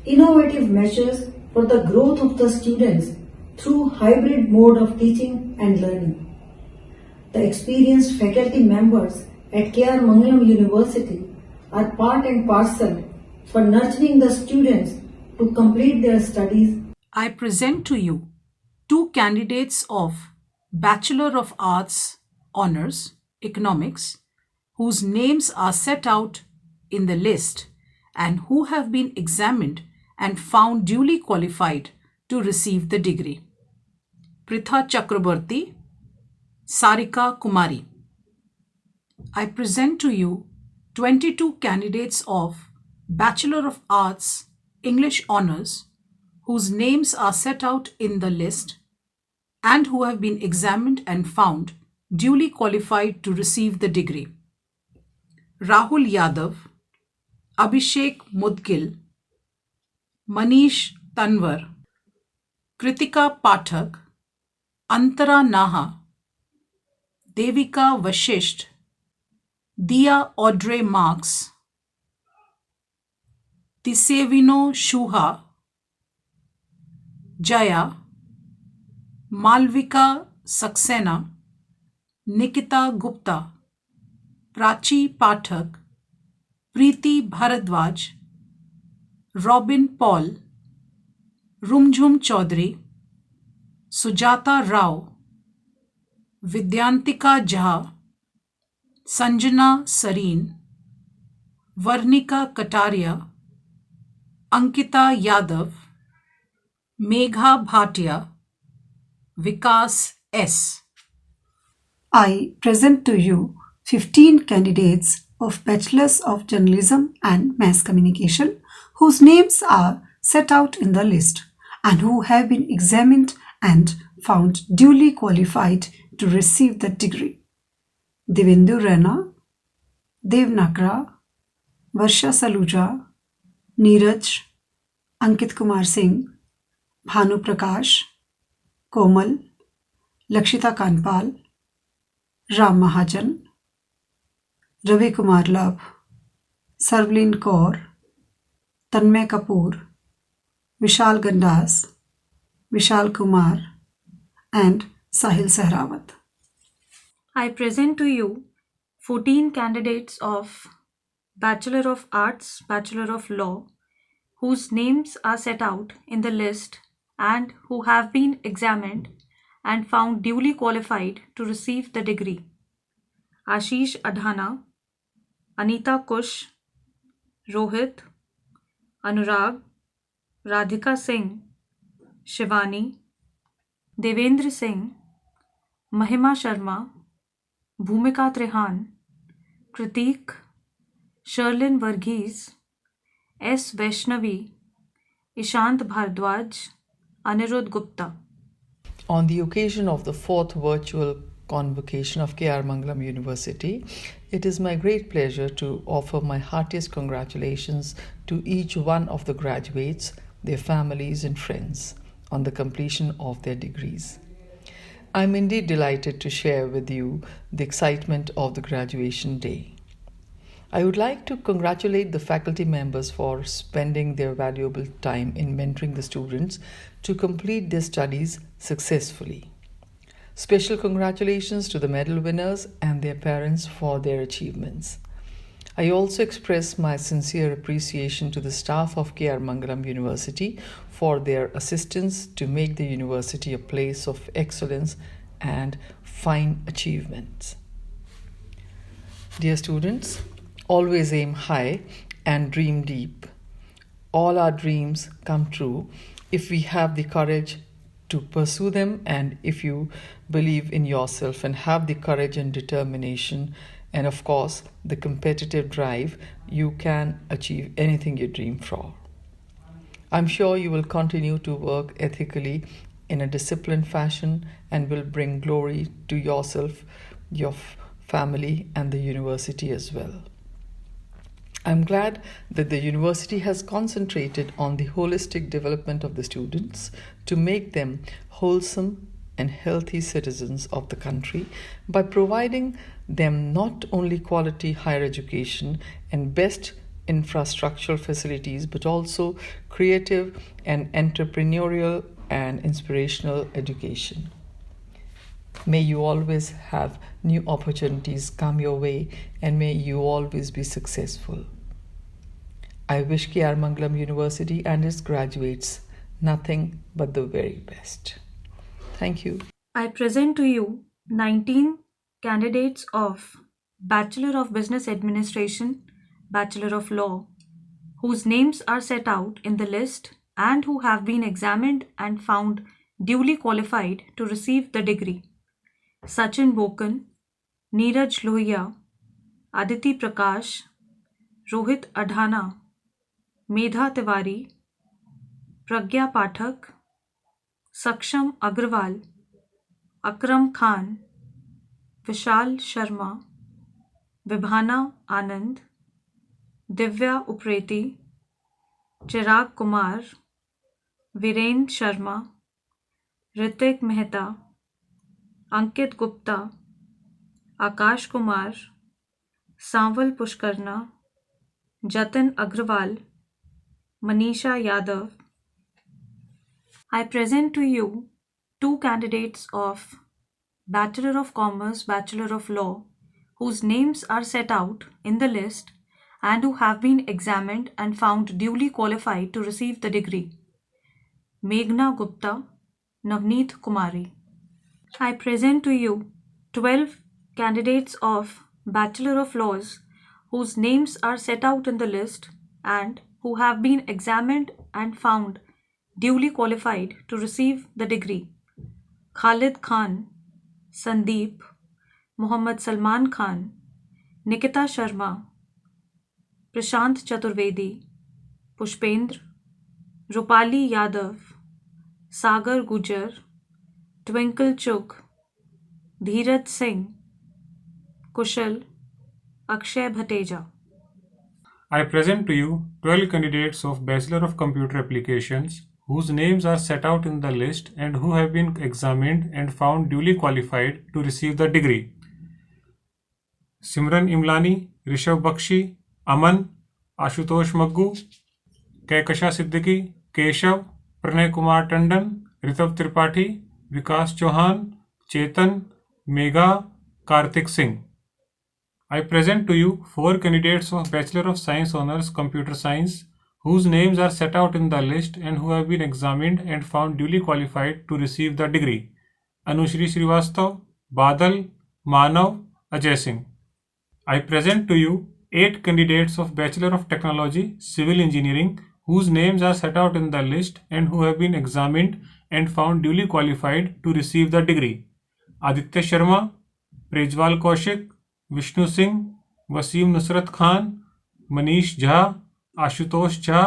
innovative measures for the growth of the students through hybrid mode of teaching and learning. The experienced faculty members at K.R. Mangalam University are part and parcel for nurturing the students to complete their studies. I present to you 2 candidates of Bachelor of Arts Honours Economics whose names are set out in the list and who have been examined and found duly qualified to receive the degree. Pritha Chakraborty, Sarika Kumari. I present to you 22 candidates of Bachelor of Arts English Honours whose names are set out in the list and who have been examined and found duly qualified to receive the degree. Rahul Yadav, Abhishek Mudgil, Manish Tanwar, Kritika Pathak, Antara Naha, Devika Vashisht, Dia Audrey Marks, Tisevino Shuha, Jaya, Malvika Saxena, Nikita Gupta, Prachi Pathak, Preeti Bharadwaj, Robin Paul, Rumjhum Chaudhary, Sujata Rao, Vidyantika Jha, Sanjana Sareen, Varnika Kataria, Ankita Yadav, Megha Bhatia, Vikas S. I present to you 15 candidates of Bachelors of Journalism and Mass Communication whose names are set out in the list and who have been examined and found duly qualified to receive the degree. Devendu Rana, Dev Nakra, Varsha Saluja, Neeraj, Ankit Kumar Singh, Bhanu Prakash, Komal, Lakshita Kanpal, Ram Mahajan, Ravi Kumar Love, Sarvleen Kaur, Tanmay Kapoor, Vishal Gandas, Vishal Kumar, and Sahil Sehrawat. I present to you 14 candidates of Bachelor of Arts, Bachelor of Law, whose names are set out in the list and who have been examined and found duly qualified to receive the degree. Ashish Adhana, Anita Kush, Rohit, Anurag, Radhika Singh, Shivani, Devendra Singh, Mahima Sharma, Bhumika Trehan, Kritik, Sherlyn Varghese, S. Vaishnavi, Ishant Bhardwaj, Anirudh Gupta. On the occasion of the 4th virtual convocation of KR Mangalam University, it is my great pleasure to offer my heartiest congratulations to each one of the graduates, their families and friends on the completion of their degrees. I'm indeed delighted to share with you the excitement of the graduation day. I would like to congratulate the faculty members for spending their valuable time in mentoring the students to complete their studies successfully. Special congratulations to the medal winners and their parents for their achievements. I also express my sincere appreciation to the staff of KR Mangalam University for their assistance to make the university a place of excellence and fine achievements. Dear students, always aim high and dream deep. All our dreams come true if we have the courage to pursue them, and if you believe in yourself and have the courage and determination and of course the competitive drive, you can achieve anything you dream for. I'm sure you will continue to work ethically in a disciplined fashion and will bring glory to yourself, your family and the university as well. I'm glad that the university has concentrated on the holistic development of the students to make them wholesome and healthy citizens of the country by providing them not only quality higher education and best infrastructural facilities, but also creative and entrepreneurial and inspirational education. May you always have new opportunities come your way, and may you always be successful. I wish KR Mangalam University and its graduates nothing but the very best. Thank you. I present to you 19 candidates of Bachelor of Business Administration, Bachelor of Law, whose names are set out in the list and who have been examined and found duly qualified to receive the degree. Sachin Bokan, Neeraj Lohia, Aditi Prakash, Rohit Adhana, Medha Tiwari, Pragya Pathak, Saksham Agrawal, Akram Khan, Vishal Sharma, Vibhana Anand, Divya Upreti, Chirag Kumar, Viren Sharma, Ritik Mehta, Ankit Gupta, Akash Kumar, Sanval Pushkarna, Jatin Agrawal, Manisha Yadav. I present to you 2 candidates of Bachelor of Commerce, Bachelor of Law, whose names are set out in the list and who have been examined and found duly qualified to receive the degree. Meghna Gupta, Navneet Kumari. I present to you 12 candidates of Bachelor of Laws whose names are set out in the list and who have been examined and found duly qualified to receive the degree: Khalid Khan, Sandeep, Muhammad Salman Khan, Nikita Sharma, Prashant Chaturvedi, Pushpendra, Rupali Yadav, Sagar Gujar, Twinkle Chugh, Dheeraj Singh, Kushal, Akshay Bhateja. I present to you 12 candidates of Bachelor of Computer Applications whose names are set out in the list and who have been examined and found duly qualified to receive the degree: Simran Imlani, Rishabh Bakshi, Aman, Ashutosh Maggu, Kaikasha Siddiqui, Keshav, Pranay Kumar Tandon, Ritav Tripathi, Vikas Chauhan, Chetan, Megha, Karthik Singh. I present to you 4 candidates of Bachelor of Science Honours Computer Science whose names are set out in the list and who have been examined and found duly qualified to receive the degree: Anushri Srivastav, Badal, Manav, Ajay Singh. I present to you 8 candidates of Bachelor of Technology Civil Engineering whose names are set out in the list and who have been examined and found duly qualified to receive the degree: Aditya Sharma, Prejwal Kaushik, Vishnu Singh, Wasim Nusrat Khan, Manish Jha, Ashutosh Jha,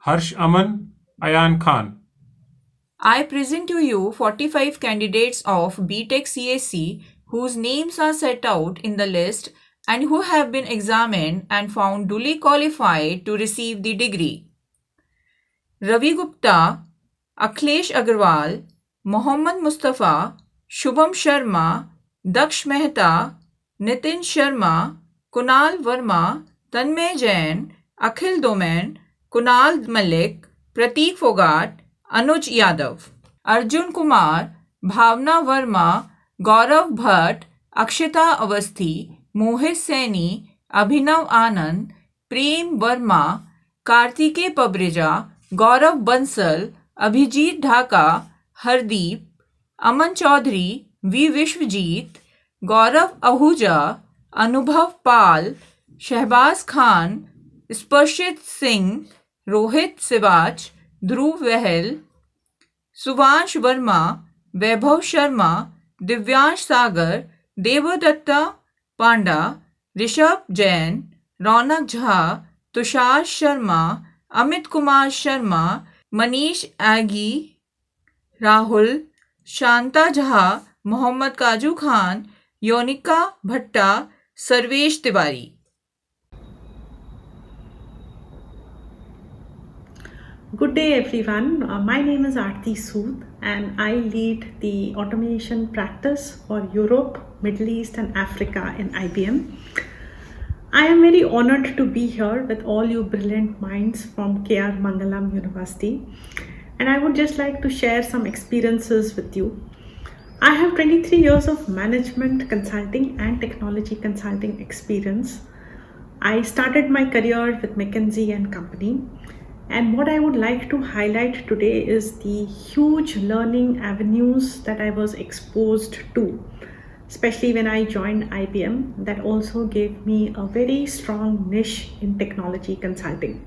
Harsh Aman, Ayan Khan. I present to you 45 candidates of BTech CSC whose names are set out in the list and who have been examined and found duly qualified to receive the degree: Ravi Gupta, Akhilesh Agarwal, Mohammad Mustafa, Shubham Sharma, Daksh Mehta, Nitin Sharma, Kunal Verma, Tanmay Jain, Akhil Domen, Kunal Malik, Prateek Fogart, Anuj Yadav. Arjun Kumar, Bhavna Verma, Gaurav Bhatt, Akshita Avasthi, Mohit Saini, Abhinav Anand, Prem Verma, Kartike Pabreja, Gaurav Bansal, Abhijit Dhaka, Hardeep, Aman Chaudhary, V. Vishwajit, Gaurav Ahuja, Anubhav Pal, Shehbaz Khan, Sparshit Singh, Rohit Sivach, Dhruv Vahel, Suvansh Verma, Vaibhav Sharma, Divyansh Sagar, Devadatta Panda, Rishabh Jain, Raunak Jha, Tushar Sharma, Amit Kumar Sharma, Manish Agi, Rahul, Shanta Jha, Mohammad Kaju Khan, Yonika Bhatta, Sarvesh Tiwari. Good day everyone. My name is Aarti Sood and I lead the automation practice for Europe, Middle East and Africa in IBM. I am very honored to be here with all you brilliant minds from KR Mangalam University, and I would just like to share some experiences with you. I have 23 years of management consulting and technology consulting experience. I started my career with McKinsey and Company, and what I would like to highlight today is the huge learning avenues that I was exposed to, especially when I joined IBM, that also gave me a very strong niche in technology consulting.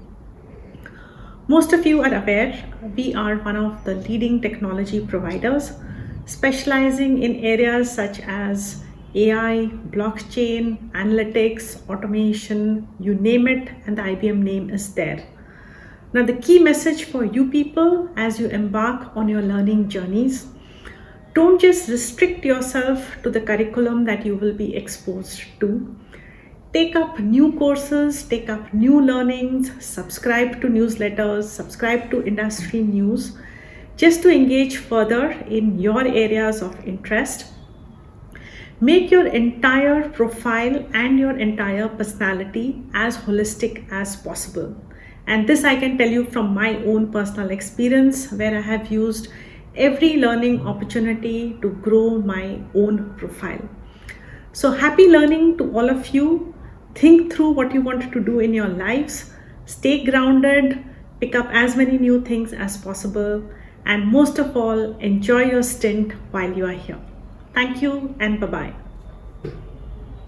Most of you are aware, we are one of the leading technology providers, specializing in areas such as AI, blockchain, analytics, automation, you name it, and the IBM name is there. Now, the key message for you people as you embark on your learning journeys: don't just restrict yourself to the curriculum that you will be exposed to. Take up new courses, take up new learnings, subscribe to newsletters, subscribe to industry news, just to engage further in your areas of interest. Make your entire profile and your entire personality as holistic as possible. And this I can tell you from my own personal experience, where I have used every learning opportunity to grow my own profile. So happy learning to all of you. Think through what you want to do in your lives. Stay grounded, pick up as many new things as possible, and most of all, enjoy your stint while you are here. Thank you and bye-bye.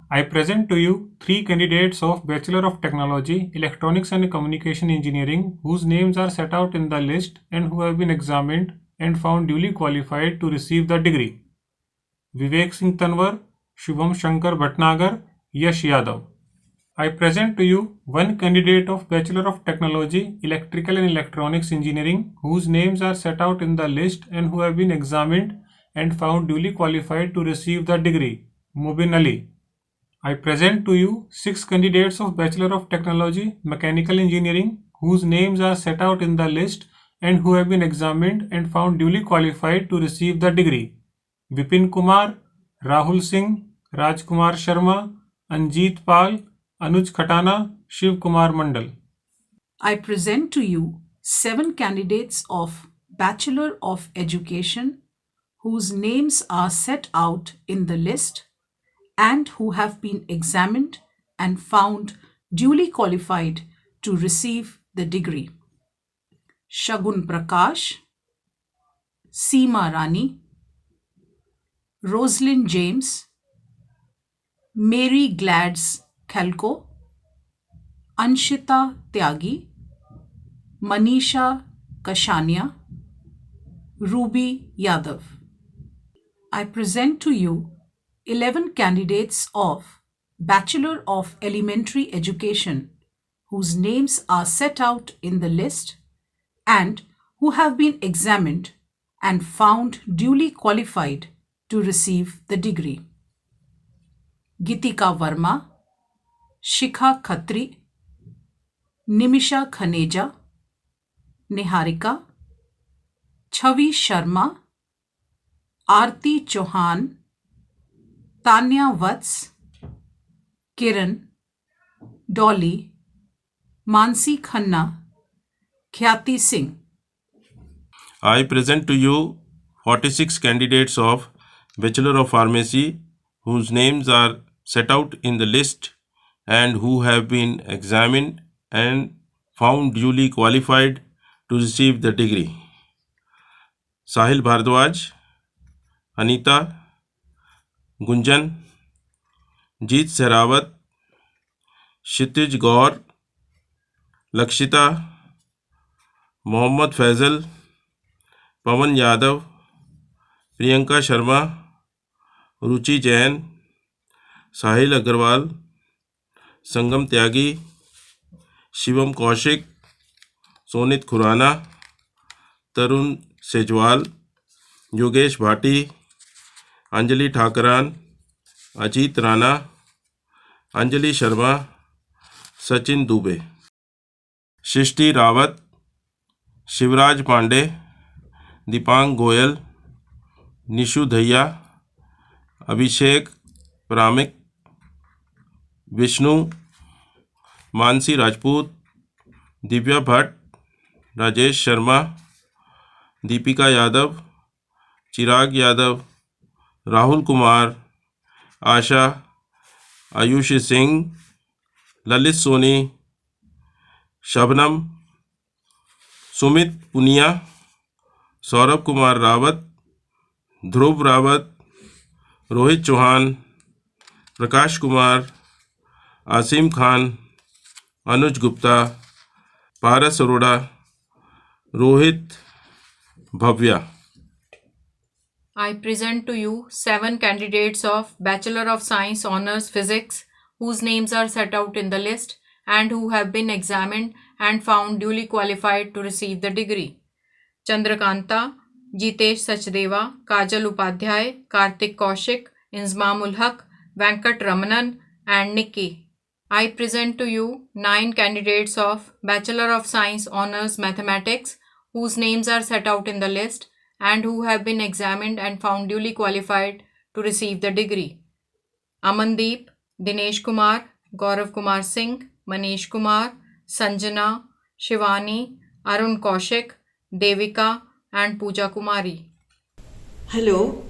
I present to you 3 candidates of Bachelor of Technology, Electronics and Communication Engineering whose names are set out in the list and who have been examined and found duly qualified to receive the degree. Vivek Singh Tanwar, Shubham Shankar Bhatnagar, Yash Yadav. I present to you 1 candidate of Bachelor of Technology, Electrical and Electronics Engineering whose names are set out in the list and who have been examined and found duly qualified to receive the degree. Mubin Ali. I present to you 6 candidates of Bachelor of Technology, Mechanical Engineering whose names are set out in the list and who have been examined and found duly qualified to receive the degree. Vipin Kumar, Rahul Singh, Rajkumar Sharma, Anjeet Pal, Anuj Khatana, Shiv Kumar Mandal. I present to you 7 candidates of Bachelor of Education whose names are set out in the list and who have been examined and found duly qualified to receive the degree. Shagun Prakash, Seema Rani, Roslyn James, Mary Glads Khalko, Anshita Tyagi, Manisha Kashania, Ruby Yadav. I present to you 11 candidates of Bachelor of Elementary Education whose names are set out in the list and who have been examined and found duly qualified to receive the degree. Gitika Verma, Shikha Khatri, Nimisha Khaneja, Niharika, Chavi Sharma, Aarti Chauhan, Tanya Vats, Kiran, Dolly, Mansi Khanna, Khyati Singh. I present to you 46 candidates of Bachelor of Pharmacy whose names are set out in the list and who have been examined and found duly qualified to receive the degree. Sahil Bhardwaj, Anita, Gunjan, Jeet Sehrawat, Kshitij Gaur, Lakshita, Mohammad Faisal, Pawan Yadav, Priyanka Sharma, Ruchi Jain, Sahil Agarwal, Sangam Tyagi, Shivam Kaushik, Sonit Khurana, Tarun Sejwal, Yogesh Bhati, Anjali Thakaran, Ajit Rana, Anjali Sharma, Sachin Dubey. Shrishti Rawat, Shivraj Pandey, Dipang Goyal, Nishu Dhaiya, Abhishek Pramik, Vishnu, Mansi Rajput, Divya Bhatt, Rajesh Sharma, Deepika Yadav, Chirag Yadav, Rahul Kumar, Asha, Ayushi Singh, Lalit Soni, Shabnam, Sumit Punia, Saurabh Kumar Rawat, Dhruv Rawat, Rohit Chauhan, Prakash Kumar, Asim Khan, Anuj Gupta, Paras Arora, Rohit Bhavya. I present to you 7 candidates of Bachelor of Science Honours Physics whose names are set out in the list and who have been examined and found duly qualified to receive the degree. Chandrakanta, Jitesh Sachdeva, Kajal Upadhyay, Kartik Kaushik, Inzmamul Haq, Venkat Ramanan and Nikki. I present to you 9 candidates of Bachelor of Science Honours Mathematics whose names are set out in the list and who have been examined and found duly qualified to receive the degree. Amandeep, Dinesh Kumar, Gaurav Kumar Singh, Manish Kumar, Sanjana, Shivani, Arun Kaushik, Devika and Pooja Kumari. Hello.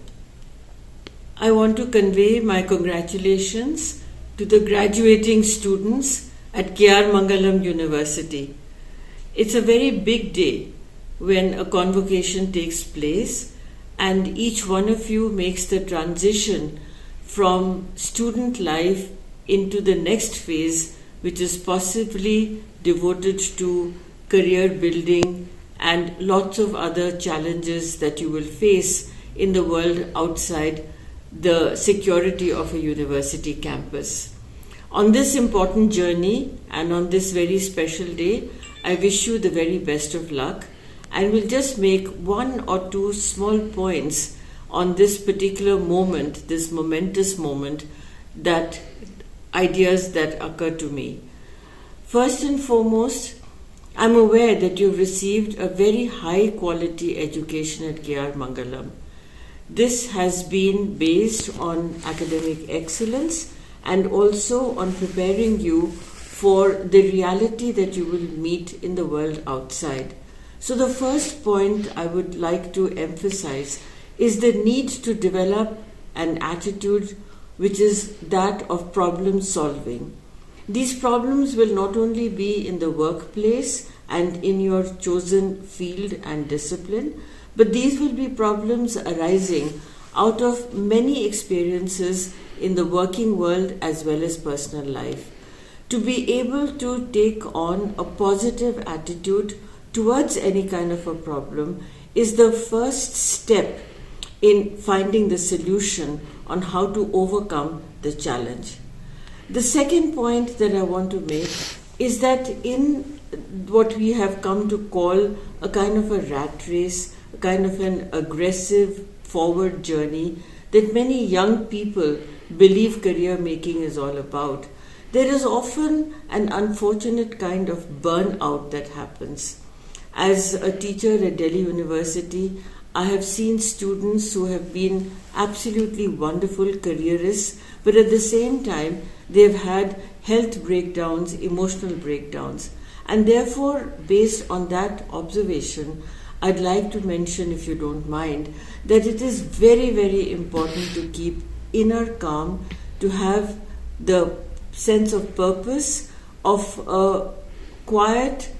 I want to convey my congratulations to the graduating students at K.R. Mangalam University. It's a very big day when a convocation takes place and each one of you makes the transition from student life into the next phase, which is possibly devoted to career building and lots of other challenges that you will face in the world outside the security of a university campus. On this important journey and on this very special day, I wish you the very best of luck, and will just make one or two small points on this particular moment, this momentous moment, that ideas that occur to me. First and foremost, I'm aware that you've received a very high quality education at KR Mangalam. This has been based on academic excellence and also on preparing you for the reality that you will meet in the world outside. So the first point I would like to emphasize is the need to develop an attitude which is that of problem solving. These problems will not only be in the workplace and in your chosen field and discipline, but these will be problems arising out of many experiences in the working world as well as personal life. To be able to take on a positive attitude towards any kind of a problem is the first step in finding the solution on how to overcome the challenge. The second point that I want to make is that in what we have come to call a kind of a rat race, a kind of an aggressive forward journey that many young people believe career making is all about, there is often an unfortunate kind of burnout that happens. As a teacher at Delhi University, I have seen students who have been absolutely wonderful careerists, but at the same time, they've had health breakdowns, emotional breakdowns. And therefore, based on that observation, I'd like to mention, if you don't mind, that it is very, very important to keep inner calm, to have the sense of purpose, of a quiet,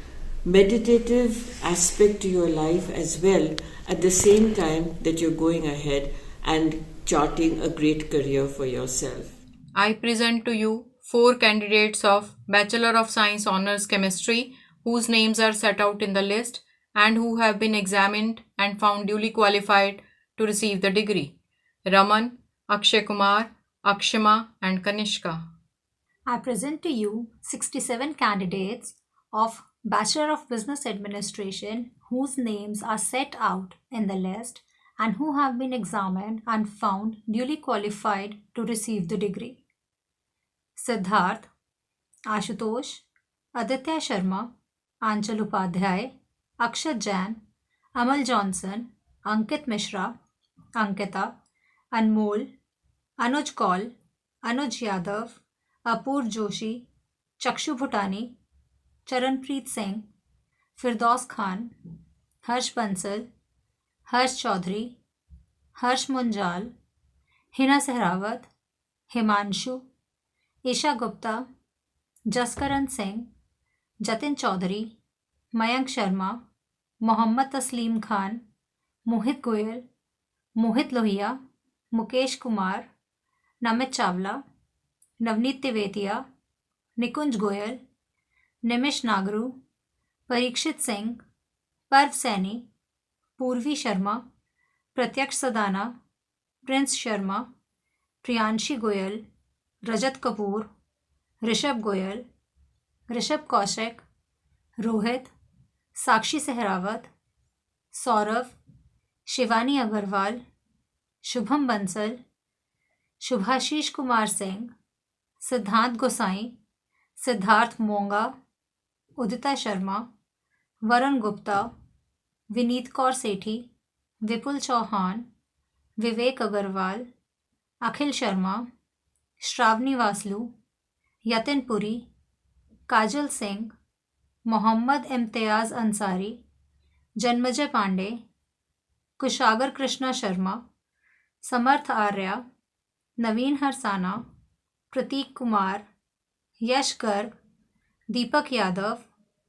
meditative aspect to your life as well, at the same time that you're going ahead and charting a great career for yourself. I present to you 4 candidates of Bachelor of Science Honours Chemistry whose names are set out in the list and who have been examined and found duly qualified to receive the degree. Raman, Akshay Kumar, Akshima and Kanishka. I present to you 67 candidates of Bachelor of Business Administration whose names are set out in the list and who have been examined and found duly qualified to receive the degree. Siddharth, Ashutosh, Aditya Sharma, Anchal Upadhyay, Akshat Jain, Amal Johnson, Ankit Mishra, Ankita, Anmol, Anuj Kaul, Anuj Yadav, Apur Joshi, Chakshu Bhutani, Charanpreet Singh, Firdaus Khan, Harsh Bansal, Harsh Chaudhary, Harsh Munjal, Hina Sehrawat, Himanshu, Isha Gupta, Jaskaran Singh, Jatin Chaudhary, Mayank Sharma, Mohammad Taslim Khan, Mohit Goyal, Mohit Lohia, Mukesh Kumar, Namit Chawla, Navneet Tivetia, Nikunj Goyal, Nimish Nagru, Parikshit Singh, Parv Saini, Purvi Sharma, Pratyaksh Sadana, Prince Sharma, Priyanshi Goyal, Rajat Kapoor, Rishabh Goyal, Rishabh Kaushik, Rohit, Sakshi Sehrawat, Saurav, Shivani Agarwal, Shubham Bansal, Shubhashish Kumar Singh, Siddhant Gosai, Siddharth Monga, Udita Sharma, Varun Gupta, Vineet Kaur Sethi, Vipul Chauhan, Vivek Agarwal, Akhil Sharma, Shravani Vaslu, Yatin Puri, Kajal Singh, Mohammad Imtiaz Ansari, Janmajay Pandey, Kushagar Krishna Sharma, Samarth Arya, Naveen Harsana, Prateek Kumar, Yash Garg, Deepak Yadav,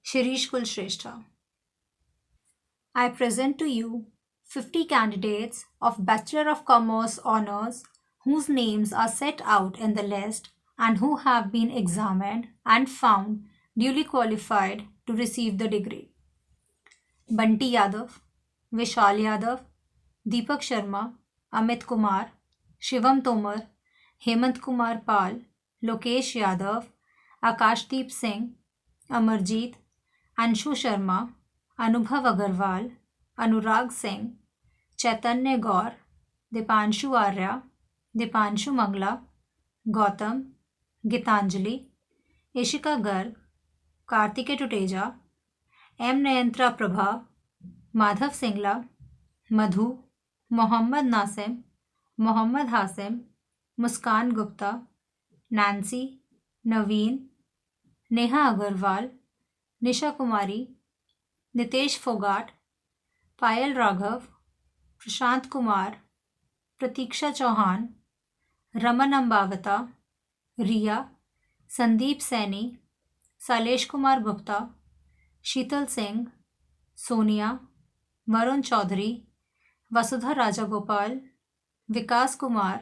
Shirish Kulshrestha. I present to you 50 candidates of Bachelor of Commerce Honours whose names are set out in the list and who have been examined and found duly qualified to receive the degree. Bunty Yadav, Vishal Yadav, Deepak Sharma, Amit Kumar, Shivam Tomar, Hemant Kumar Pal, Lokesh Yadav, Akashdeep Singh, Amarjeet, Anshu Sharma, Anubhav Agarwal, Anurag Singh, Chaitanya Gaur, Dipanshu Arya, Dipanshu Mangla, Gautam, Gitanjali, Ishika Garg, Kartike Tuteja, M. Nayantra Prabha, Madhav Singla, Madhu, Mohammad Nasim, Mohammad Hasim, Muskan Gupta, Nancy, Naveen, Neha Agarwal, Nisha Kumari, Nitesh Fogart, Payal Raghav, Prashant Kumar, Pratiksha Chauhan, Raman Ambavata, Riya, Sandeep Saini, Salesh Kumar Gupta, Sheetal Singh, Sonia, Varun Chaudhary, Vasudha Rajagopal, Vikas Kumar,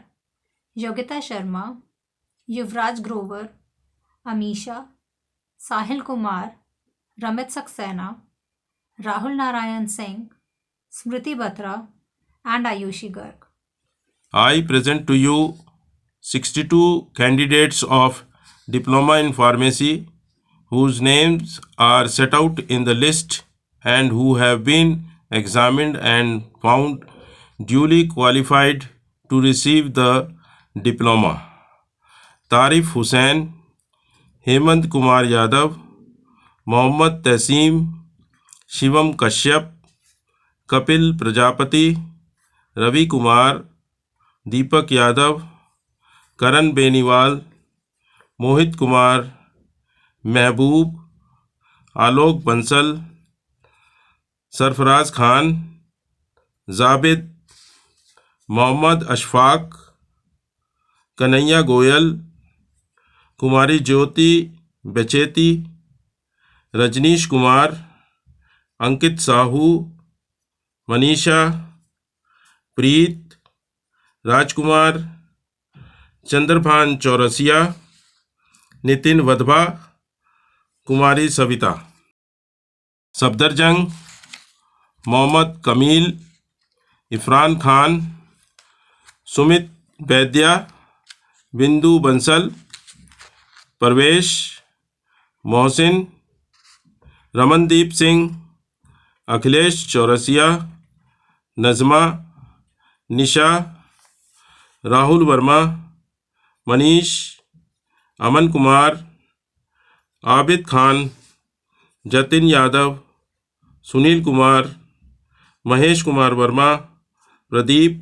Yogita Sharma, Yuvraj Grover, Amisha, Sahil Kumar, Ramit Saxena, Rahul Narayan Singh, Smriti Batra, and Ayushi Garg. I present to you 62 candidates of Diploma in Pharmacy whose names are set out in the list and who have been examined and found duly qualified to receive the diploma. Tarif Hussain, Hemant Kumar Yadav, Mohammad Taseem, Shivam Kashyap, Kapil Prajapati, Ravi Kumar, Deepak Yadav, Karan Beniwal, Mohit Kumar, Mehboob, Alok Bansal, Sarfaraz Khan, Zabid, Mohammad Ashfaq, Kanhaiya Goyal, Kumari Jyoti Becheti, Rajneesh Kumar, Ankit Sahu, Manisha, Preet, Rajkumar, Chandrabhan Chaurasia, Nitin Vadhva, Kumari Savita. Safdarjung, Mohammad Kamil, Ifran Khan, Sumit Vaidya, Bindu Bansal, Parvesh, Mohsin, Ramandeep Singh, Akhilesh Chaurasia, Nazma, Nisha, Rahul Verma, Manish, Aman Kumar, Abid Khan, Jatin Yadav, Sunil Kumar, Mahesh Kumar Verma, Pradeep,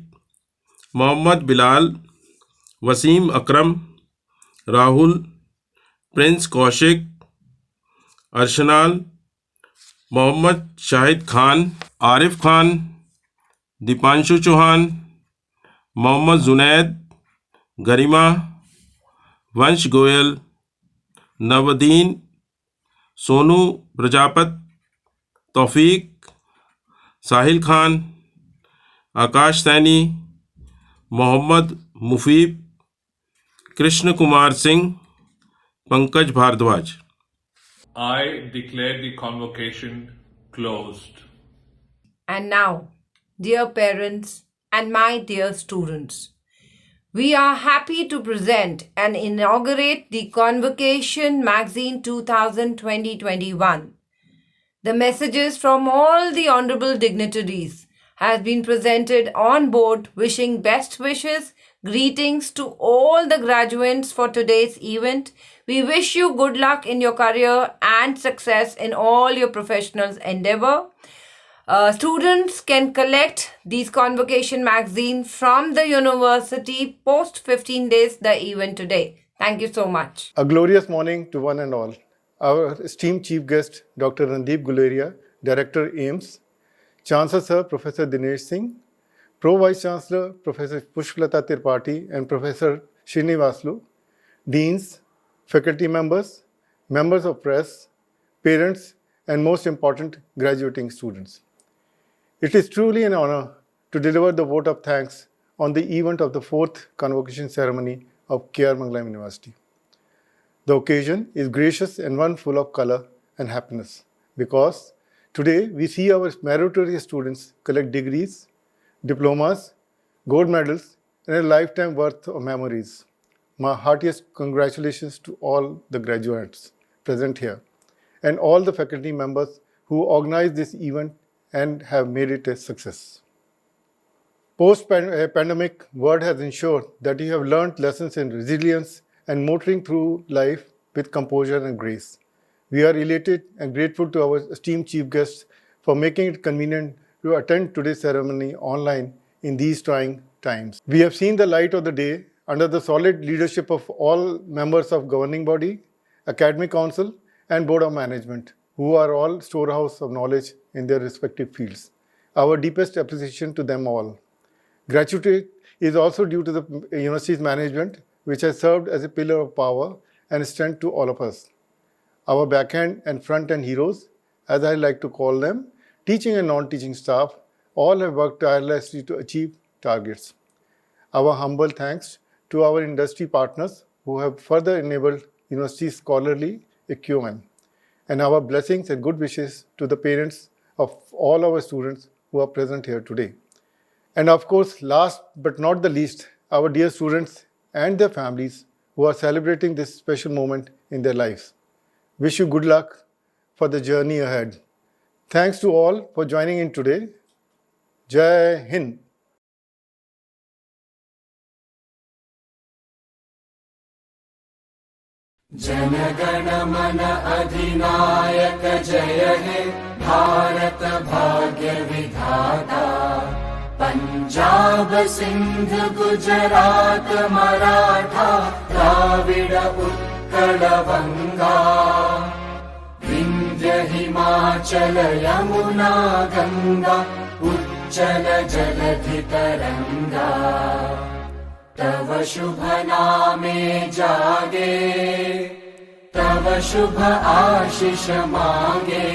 Mohammad Bilal, Wasim Akram, Rahul, Prince Kaushik, Arshanaal, Mohammad Shahid Khan, Arif Khan, Dipanshu Chauhan, Mohammad Zunaid, Garima, Vansh Goyal, Navadeen, Sonu Prajapat, Taufiq, Sahil Khan, Akash Saini, Mohammad Mufib, Krishna Kumar Singh, Pankaj Bhardwaj. I declare the convocation closed. And now, dear parents and my dear students, we are happy to present and inaugurate the Convocation Magazine 2020-21. The messages from all the honorable dignitaries has been presented on board, wishing best wishes, greetings to all the graduates for today's event. We wish you good luck in your career and success in all your professional endeavor. Students can collect these Convocation magazine from the university post 15 days the event today. Thank you so much. A glorious morning to one and all. Our esteemed chief guest, Dr. Randeep Guleria, Director AIIMS, Chancellor Sir Professor Dinesh Singh, Pro Vice Chancellor Professor Pushpalata Tripathi and Professor Srinivaslu, Deans, faculty members, members of press, parents, and most important, graduating students. It is truly an honor to deliver the vote of thanks on the event of the 4th convocation ceremony of K.R. Mangalam University. The occasion is gracious and one full of color and happiness because today we see our meritorious students collect degrees, diplomas, gold medals, and a lifetime worth of memories. My heartiest congratulations to all the graduates present here and all the faculty members who organized this event and have made it a success. Post-pandemic world has ensured that you have learned lessons in resilience and motoring through life with composure and grace. We are elated and grateful to our esteemed chief guests for making it convenient to attend today's ceremony online in these trying times. We have seen the light of the day under the solid leadership of all members of governing body, academic council, and board of management, who are all storehouse of knowledge in their respective fields. Our deepest appreciation to them all. Gratitude is also due to the university's management, which has served as a pillar of power and strength to all of us. Our backhand and front-end heroes, as I like to call them, teaching and non-teaching staff, all have worked tirelessly to achieve targets. Our humble thanks to our industry partners who have further enabled university's scholarly acumen, and our blessings and good wishes to the parents of all our students who are present here today. And of course, last but not the least, our dear students and their families who are celebrating this special moment in their lives. Wish you good luck for the journey ahead. Thanks to all for joining in today. Jai Hind. जनगण मन अधिनायक जय हे भारत भाग्य विधाता पंजाब सिंध गुजरात मराठा द्राविड उत्कल बंगा विंध्य हिमाचल यमुना गंगा उच्चल जलधि तरंगा तव शुभ नामे जागे तव शुभ आशीष मांगे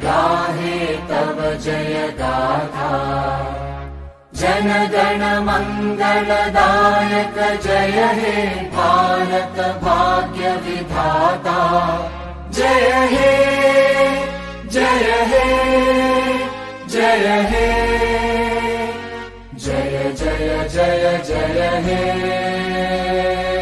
गाहे तव जय गाथा जन गण मंगलदायक जय हे भारत भाग्य विधाता जय हे जय हे जय हे जय जय जय जय हे